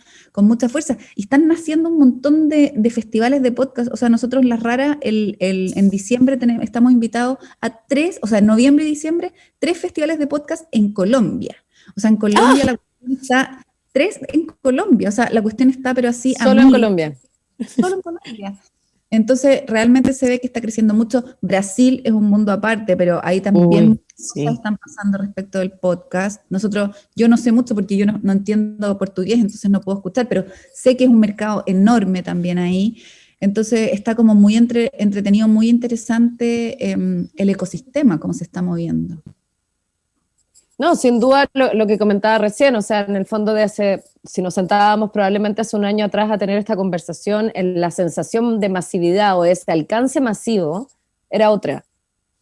fuerza. Y están naciendo un montón de festivales de podcast. O sea, nosotros Las Raras, en diciembre estamos invitados a 3, o sea, en noviembre y diciembre, 3 festivales de podcast en Colombia. O sea, en Colombia la cuestión está, 3 en Colombia. O sea, la cuestión está, pero así a Solo en mil. Colombia. Solo en Colombia. Entonces, realmente se ve que está creciendo mucho. Brasil es un mundo aparte, pero ahí también muchas cosas están pasando respecto del podcast. Yo no sé mucho porque yo no entiendo portugués, entonces no puedo escuchar, pero sé que es un mercado enorme también ahí. Entonces, está como muy entretenido, muy interesante el ecosistema, cómo se está moviendo. No, sin duda lo que comentaba recién, o sea, en el fondo si nos sentábamos probablemente hace un año atrás a tener esta conversación, la sensación de masividad o ese alcance masivo era otra.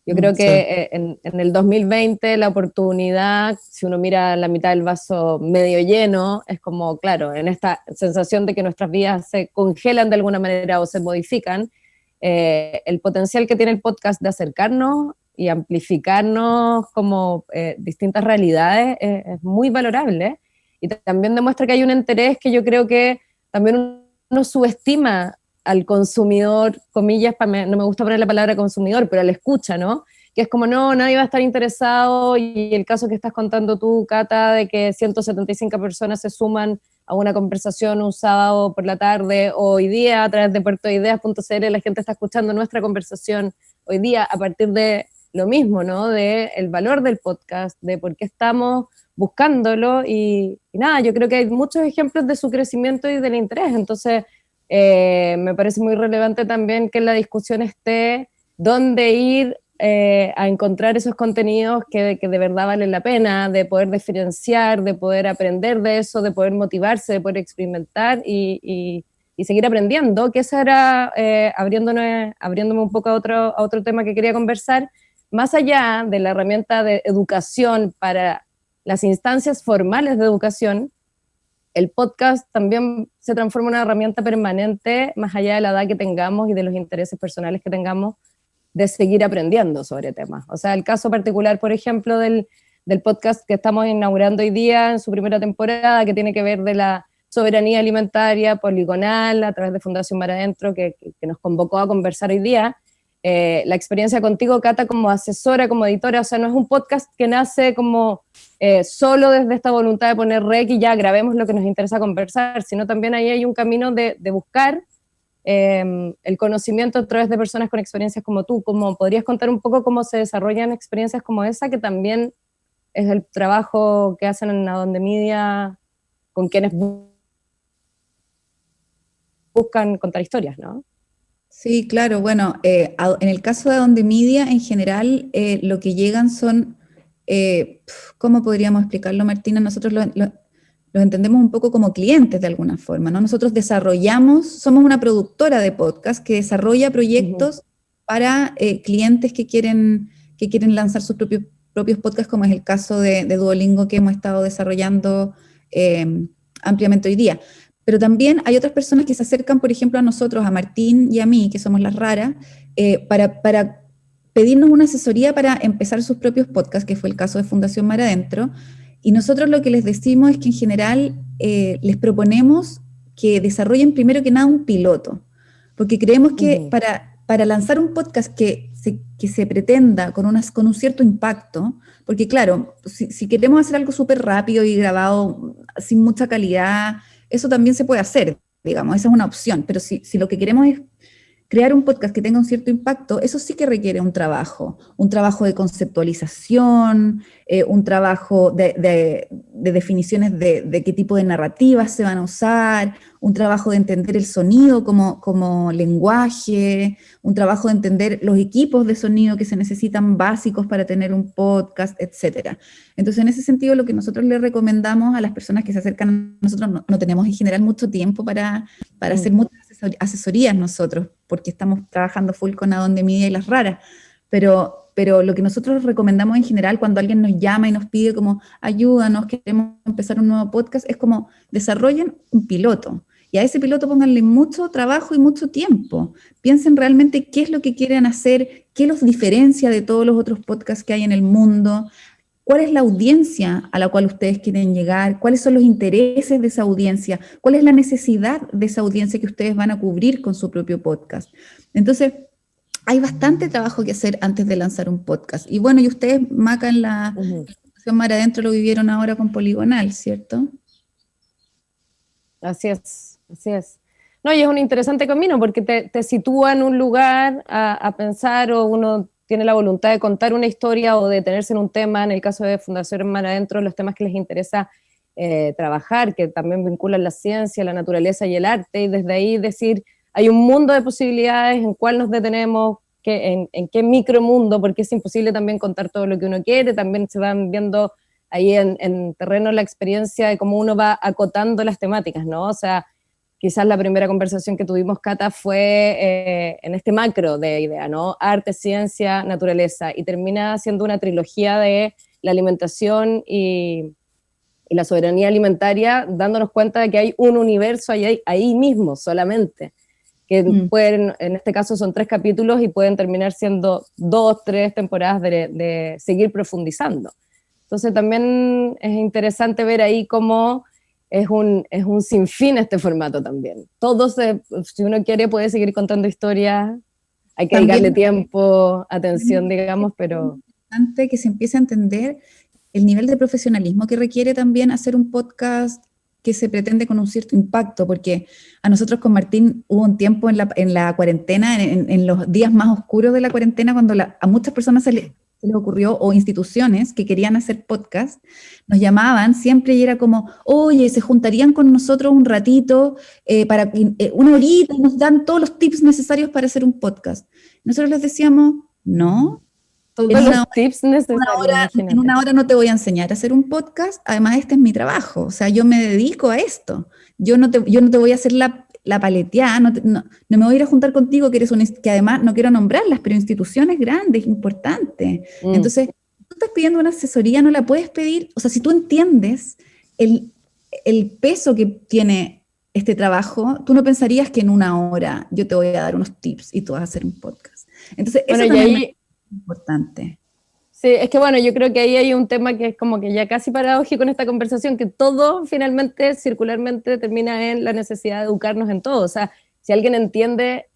Yo creo que en el 2020 la oportunidad, si uno mira la mitad del vaso medio lleno, es como, claro, en esta sensación de que nuestras vidas se congelan de alguna manera o se modifican, el potencial que tiene el podcast de acercarnos y amplificarnos como distintas realidades es muy valorable, y también demuestra que hay un interés que yo creo que también uno subestima al consumidor, comillas, no me gusta poner la palabra consumidor, pero al escucha, ¿no? Que es como, no, nadie va a estar interesado, y el caso que estás contando tú, Cata, de que 175 personas se suman a una conversación un sábado por la tarde, o hoy día a través de puertoideas.cl la gente está escuchando nuestra conversación hoy día a partir de lo mismo, ¿no? De el valor del podcast, de por qué estamos buscándolo, y nada, yo creo que hay muchos ejemplos de su crecimiento y del interés. Entonces me parece muy relevante también que en la discusión esté dónde ir a encontrar esos contenidos que de verdad valen la pena, de poder diferenciar, de poder aprender de eso, de poder motivarse, de poder experimentar y seguir aprendiendo, que eso era abriéndome un poco a otro tema que quería conversar. Más allá de la herramienta de educación para las instancias formales de educación, el podcast también se transforma en una herramienta permanente, más allá de la edad que tengamos y de los intereses personales que tengamos, de seguir aprendiendo sobre temas. O sea, el caso particular, por ejemplo, del podcast que estamos inaugurando hoy día en su primera temporada, que tiene que ver de soberanía alimentaria, poligonal, a través de Fundación Mar Adentro, que nos convocó a conversar hoy día. La experiencia contigo, Cata, como asesora, como editora, o sea, no es un podcast que nace como solo desde esta voluntad de poner rec y ya grabemos lo que nos interesa conversar, sino también ahí hay un camino de buscar el conocimiento a través de personas con experiencias como tú. ¿Cómo podrías contar un poco cómo se desarrollan experiencias como esa, que también es el trabajo que hacen en Adonde Media con quienes buscan contar historias, ¿no? Sí, claro, bueno, en el caso de Adonde Media, en general, lo que llegan son, ¿cómo podríamos explicarlo, Martina? Nosotros los entendemos un poco como clientes de alguna forma, ¿no? Nosotros somos una productora de podcast que desarrolla proyectos para clientes que quieren lanzar sus propios podcasts, como es el caso de Duolingo, que hemos estado desarrollando ampliamente hoy día. Pero también hay otras personas que se acercan, por ejemplo, a nosotros, a Martín y a mí, que somos las raras, para pedirnos una asesoría para empezar sus propios podcasts, que fue el caso de Fundación Mar Adentro. Y nosotros lo que les decimos es que en general les proponemos que desarrollen primero que nada un piloto, porque creemos que para lanzar un podcast que se pretenda con un cierto impacto, porque claro, si queremos hacer algo súper rápido y grabado sin mucha calidad, eso también se puede hacer, digamos, esa es una opción, pero si lo que queremos es crear un podcast que tenga un cierto impacto, eso sí que requiere un trabajo de conceptualización, un trabajo de definiciones de qué tipo de narrativas se van a usar, un trabajo de entender el sonido como lenguaje, un trabajo de entender los equipos de sonido que se necesitan básicos para tener un podcast, etc. Entonces, en ese sentido, lo que nosotros le recomendamos a las personas que se acercan a nosotros, no tenemos en general mucho tiempo para hacer muchas asesorías nosotros, porque estamos trabajando full con Adonde Media y las raras, pero lo que nosotros recomendamos en general cuando alguien nos llama y nos pide como ayúdanos, queremos empezar un nuevo podcast, es como desarrollen un piloto, y a ese piloto pónganle mucho trabajo y mucho tiempo, piensen realmente qué es lo que quieren hacer, qué los diferencia de todos los otros podcasts que hay en el mundo, cuál es la audiencia a la cual ustedes quieren llegar, cuáles son los intereses de esa audiencia, cuál es la necesidad de esa audiencia que ustedes van a cubrir con su propio podcast. Entonces, hay bastante trabajo que hacer antes de lanzar un podcast. Y bueno, y ustedes, Maca, en la Fundación Mar Adentro lo vivieron ahora con Poligonal, ¿cierto? Así es, así es. No, y es un interesante camino porque te sitúa en un lugar a pensar, o uno tiene la voluntad de contar una historia o de detenerse en un tema. En el caso de Fundación Mar Adentro, los temas que les interesa trabajar, que también vinculan la ciencia, la naturaleza y el arte, y desde ahí decir, hay un mundo de posibilidades, en cuál nos detenemos, en qué micromundo, porque es imposible también contar todo lo que uno quiere. También se van viendo ahí en terreno la experiencia de cómo uno va acotando las temáticas, ¿no? O sea, quizás la primera conversación que tuvimos, Cata, fue en este macro de idea, ¿no? Arte, ciencia, naturaleza, y termina siendo una trilogía de la alimentación y la soberanía alimentaria, dándonos cuenta de que hay un universo ahí mismo solamente, que pueden, en este caso son 3 capítulos y pueden terminar siendo 2, 3 temporadas de seguir profundizando. Entonces también es interesante ver ahí cómo es un sinfín este formato también. Si uno quiere, puede seguir contando historias, hay que dedicarle tiempo, atención, digamos, pero... Es importante que se empiece a entender el nivel de profesionalismo que requiere también hacer un podcast que se pretende con un cierto impacto, porque a nosotros con Martín hubo un tiempo en la cuarentena, en los días más oscuros de la cuarentena, cuando a muchas personas se les ocurrió, o instituciones que querían hacer podcast, nos llamaban siempre y era como, oye, se juntarían con nosotros un ratito, para una horita, y nos dan todos los tips necesarios para hacer un podcast. Nosotros les decíamos, no. Todos los tips necesarios. En una hora no te voy a enseñar a hacer un podcast, además este es mi trabajo, o sea, yo me dedico a esto, yo no te voy a hacer la paleteada, no me voy a ir a juntar contigo, que además no quiero nombrarlas, pero instituciones grandes, importantes. Entonces, tú estás pidiendo una asesoría, no la puedes pedir, o sea, si tú entiendes el peso que tiene este trabajo, tú no pensarías que en una hora yo te voy a dar unos tips y tú vas a hacer un podcast. Entonces, eso bueno, y ahí importante. Sí, es que bueno, yo creo que ahí hay un tema que es como que ya casi paradójico en esta conversación, que todo finalmente, circularmente, termina en la necesidad de educarnos en todo. O sea, si alguien entiende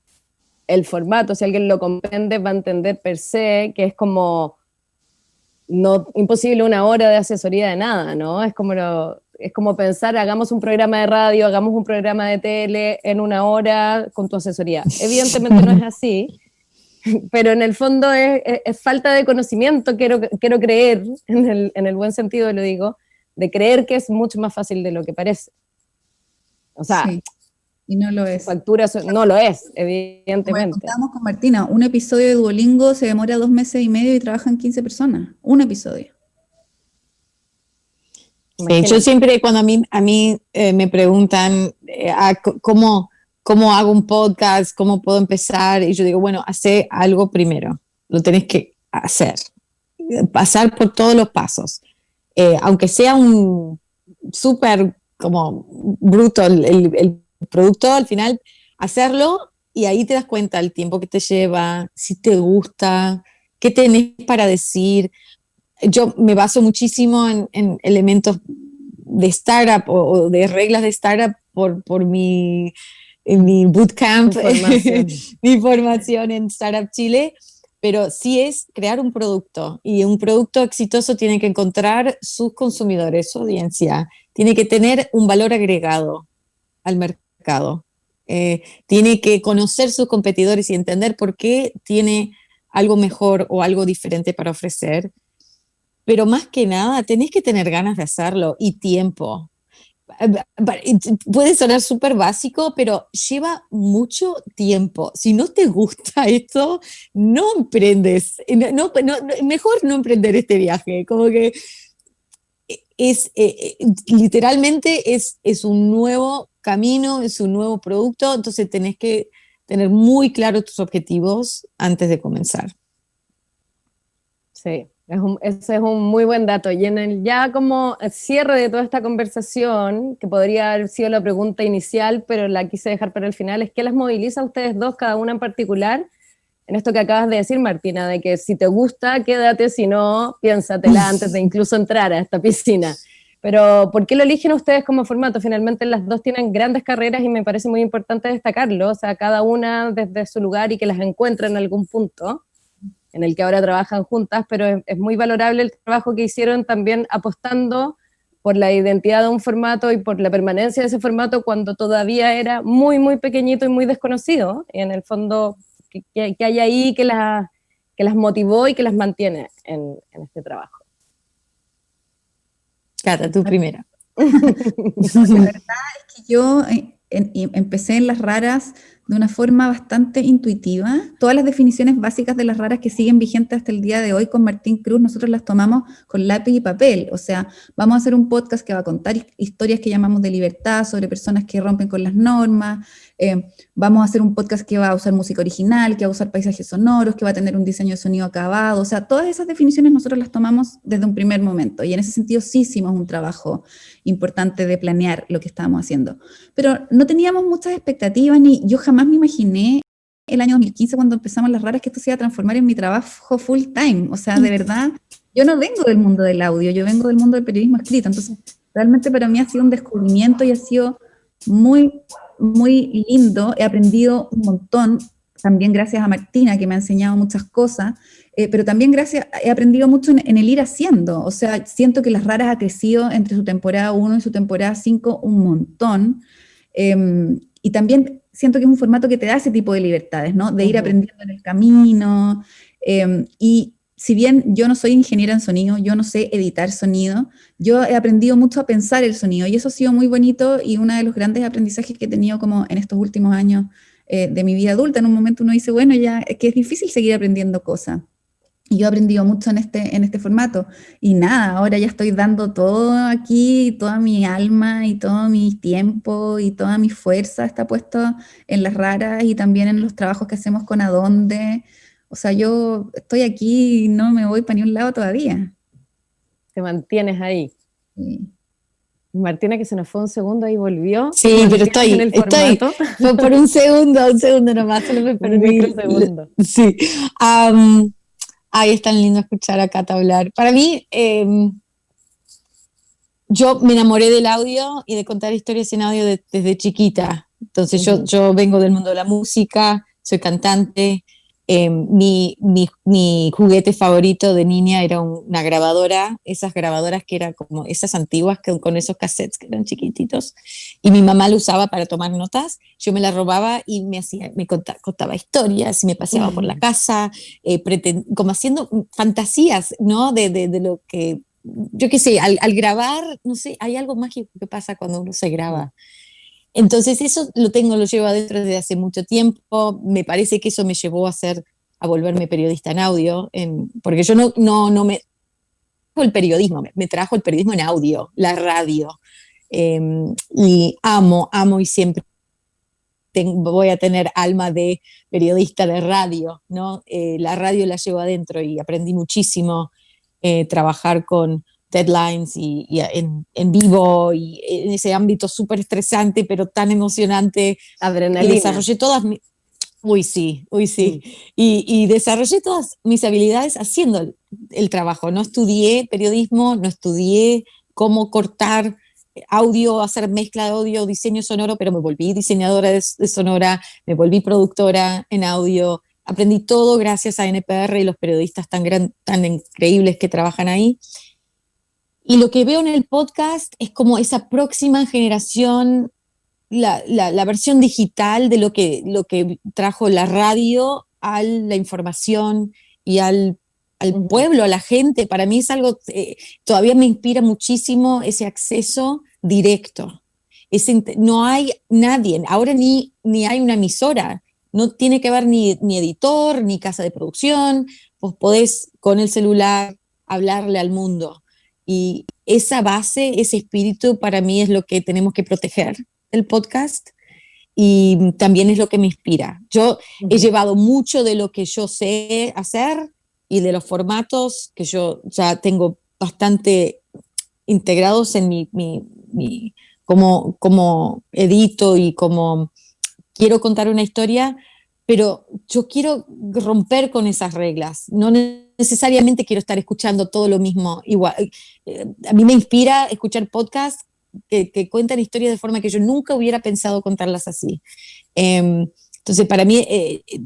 el formato, si alguien lo comprende, va a entender per se que es como no imposible una hora de asesoría de nada, ¿no? Es como pensar, hagamos un programa de radio, hagamos un programa de tele en una hora con tu asesoría. Evidentemente no es así, pero en el fondo es falta de conocimiento, quiero creer, en el buen sentido lo digo, de creer que es mucho más fácil de lo que parece. O sea, Sí, y no lo es. facturas no lo es, Como evidentemente. contábamos con Martina, un episodio de Duolingo se demora 2 meses y medio y trabajan 15 personas. Un episodio. Sí, yo siempre cuando a mí me preguntan cómo hago un podcast, cómo puedo empezar, y yo digo, bueno, hace algo primero, lo tenés que hacer, pasar por todos los pasos. Aunque sea un súper como bruto el producto, al final hacerlo y ahí te das cuenta el tiempo que te lleva, si te gusta, qué tenés para decir. Yo me baso muchísimo en elementos de startup o de reglas de startup por mi bootcamp, mi formación en Startup Chile, pero sí es crear un producto, y un producto exitoso tiene que encontrar sus consumidores, su audiencia, tiene que tener un valor agregado al mercado, tiene que conocer sus competidores y entender por qué tiene algo mejor o algo diferente para ofrecer. Pero más que nada, tenés que tener ganas de hacerlo y tiempo. Puede sonar súper básico, pero lleva mucho tiempo. Si no te gusta esto, no emprendes. Mejor no emprender este viaje. Como que literalmente es un nuevo camino, es un nuevo producto, entonces tenés que tener muy claros tus objetivos antes de comenzar. Sí, ese es un muy buen dato. Y ya como cierre de toda esta conversación, que podría haber sido la pregunta inicial, pero la quise dejar para el final, es ¿qué las moviliza a ustedes dos, cada una en particular, en esto que acabas de decir, Martina, de que si te gusta, quédate, si no, piénsatela antes de incluso entrar a esta piscina? Pero ¿por qué lo eligen ustedes como formato? Finalmente las dos tienen grandes carreras y me parece muy importante destacarlo, o sea, cada una desde su lugar y que las encuentren en algún punto en el que ahora trabajan juntas, pero es muy valorable el trabajo que hicieron también apostando por la identidad de un formato y por la permanencia de ese formato cuando todavía era muy, muy pequeñito y muy desconocido. Y en el fondo, que hay ahí que las motivó y que las mantiene en este trabajo. Cata, tú primera. La verdad es que yo empecé en las raras de una forma bastante intuitiva. Todas las definiciones básicas de las raras que siguen vigentes hasta el día de hoy con Martín Cruz, nosotros las tomamos con lápiz y papel. O sea, vamos a hacer un podcast que va a contar historias que llamamos de libertad, sobre personas que rompen con las normas. Vamos a hacer un podcast que va a usar música original, que va a usar paisajes sonoros, que va a tener un diseño de sonido acabado. O sea, todas esas definiciones nosotros las tomamos desde un primer momento. Y en ese sentido sí hicimos un trabajo importante de planear lo que estábamos haciendo. Pero no teníamos muchas expectativas, ni yo jamás me imaginé el año 2015 cuando empezamos las raras que esto se iba a transformar en mi trabajo full time. O sea, de verdad, yo no vengo del mundo del audio, yo vengo del mundo del periodismo escrito. Entonces, realmente para mí ha sido un descubrimiento y ha sido muy, muy lindo. He aprendido un montón, también gracias a Martina, que me ha enseñado muchas cosas, pero también he aprendido mucho en el ir haciendo. O sea, siento que Las Raras ha crecido entre su temporada 1 y su temporada 5 un montón. Y también siento que es un formato que te da ese tipo de libertades, ¿no? De ir aprendiendo en el camino. Y si bien yo no soy ingeniera en sonido, yo no sé editar sonido, yo he aprendido mucho a pensar el sonido y eso ha sido muy bonito y uno de los grandes aprendizajes que he tenido como en estos últimos años de mi vida adulta. En un momento uno dice, bueno, ya es que es difícil seguir aprendiendo cosas. Y yo he aprendido mucho en este formato. Y nada, ahora ya estoy dando todo aquí, toda mi alma y todo mi tiempo y toda mi fuerza está puesto en Las Raras y también en los trabajos que hacemos con Adonde. O sea, yo estoy aquí y no me voy para ni un lado todavía. Te mantienes ahí. Sí. Martina, que se nos fue un segundo y volvió. Sí, pero estoy fue por un segundo nomás, solo me por un microsegundo. Sí. Ay, es tan lindo escuchar a Cata hablar. Para mí, yo me enamoré del audio y de contar historias en audio desde chiquita. Entonces yo vengo del mundo de la música, soy cantante. Mi juguete favorito de niña era una grabadora, esas grabadoras que eran como esas antiguas con esos cassettes que eran chiquititos, y mi mamá lo usaba para tomar notas. Yo me la robaba y contaba historias y me paseaba por la casa, como haciendo fantasías, ¿no? De lo que, yo qué sé, al grabar, no sé, hay algo mágico que pasa cuando uno se graba. Entonces eso lo llevo adentro desde hace mucho tiempo. Me parece que eso me llevó a volverme periodista en audio, porque yo no me trajo el periodismo, me trajo el periodismo en audio, la radio. Y amo y siempre voy a tener alma de periodista de radio, ¿no? La radio la llevo adentro y aprendí muchísimo trabajar con deadlines y en vivo y en ese ámbito súper estresante pero tan emocionante. Adrenalina. Y desarrollé todas mis... Uy, sí. Y desarrollé todas mis habilidades haciendo el trabajo. No estudié periodismo, no estudié cómo cortar audio, hacer mezcla de audio, diseño sonoro, pero me volví diseñadora de sonora, me volví productora en audio. Aprendí todo gracias a NPR y los periodistas tan increíbles que trabajan ahí. Y lo que veo en el podcast es como esa próxima generación, la versión digital de lo que trajo la radio a la información y al pueblo, a la gente. Para mí es algo, todavía me inspira muchísimo ese acceso directo. No hay nadie, ahora ni hay una emisora, no tiene que haber ni editor, ni casa de producción, vos podés con el celular hablarle al mundo. Y esa base, ese espíritu, para mí es lo que tenemos que proteger del podcast y también es lo que me inspira. Yo he llevado mucho de lo que yo sé hacer y de los formatos que yo ya tengo bastante integrados en cómo edito y cómo quiero contar una historia, pero yo quiero romper con esas reglas. No necesariamente quiero estar escuchando todo lo mismo igual. A mí me inspira escuchar podcasts que cuentan historias de forma que yo nunca hubiera pensado contarlas así. Entonces, para mí,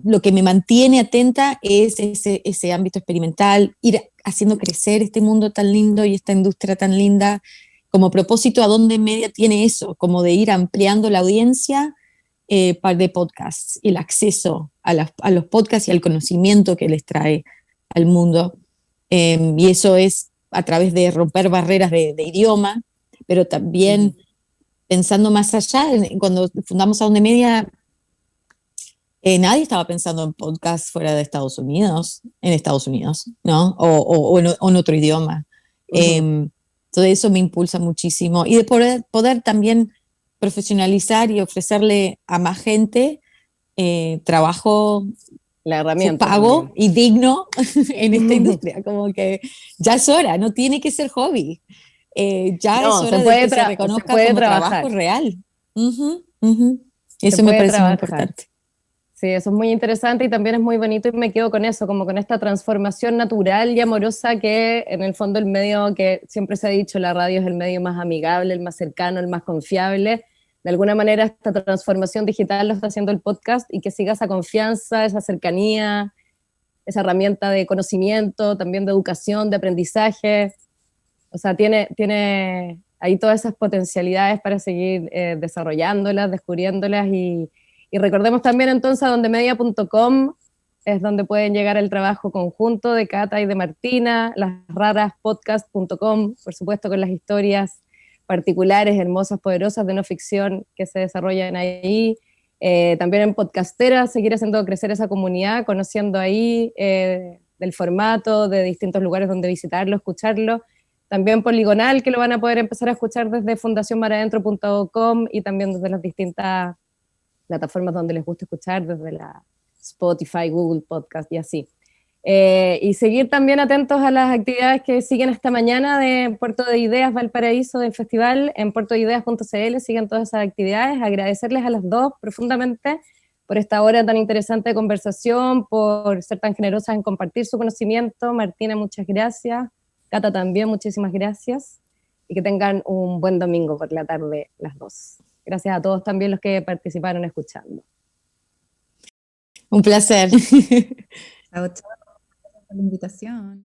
lo que me mantiene atenta es ese ámbito experimental, ir haciendo crecer este mundo tan lindo y esta industria tan linda. Como propósito, ¿a dónde Media tiene eso? Como de ir ampliando la audiencia de podcasts, el acceso a los podcasts y al conocimiento que les trae al mundo. Y eso es a través de romper barreras de idioma, pero también pensando más allá. Cuando fundamos A Dónde Media, nadie estaba pensando en podcasts fuera de Estados Unidos, ¿no? O en otro idioma. Todo eso me impulsa muchísimo. Y de poder también profesionalizar y ofrecerle a más gente trabajo, la herramienta pago también. y digno en esta industria. Como que ya es hora, no tiene que ser hobby. Ya es hora de que se reconozca como trabajo real. Eso me parece muy importante. Sí, eso es muy interesante y también es muy bonito y me quedo con eso, como con esta transformación natural y amorosa que en el fondo el medio que siempre se ha dicho, la radio es el medio más amigable, el más cercano, el más confiable. De alguna manera esta transformación digital lo está haciendo el podcast y que siga esa confianza, esa cercanía, esa herramienta de conocimiento, también de educación, de aprendizaje. O sea, tiene ahí todas esas potencialidades para seguir desarrollándolas, descubriéndolas y recordemos también entonces a dondemedia.com es donde pueden llegar el trabajo conjunto de Cata y de Martina, lasraraspodcast.com, por supuesto con las historias particulares, hermosas, poderosas de no ficción que se desarrollan ahí. También en Podcastera, seguir haciendo crecer esa comunidad, conociendo ahí del formato, de distintos lugares donde visitarlo, escucharlo. También Poligonal, que lo van a poder empezar a escuchar desde fundacionmaradentro.com y también desde las distintas plataformas donde les gusta escuchar, desde la Spotify, Google Podcast y así. Y seguir también atentos a las actividades que siguen esta mañana de Puerto de Ideas Valparaíso del festival en puertodeideas.cl, siguen todas esas actividades, agradecerles a las dos profundamente por esta hora tan interesante de conversación, por ser tan generosas en compartir su conocimiento. Martina, muchas gracias. Cata también, muchísimas gracias. Y que tengan un buen domingo por la tarde las dos. Gracias a todos también los que participaron escuchando. Un placer. Chao, chao. Gracias por la invitación.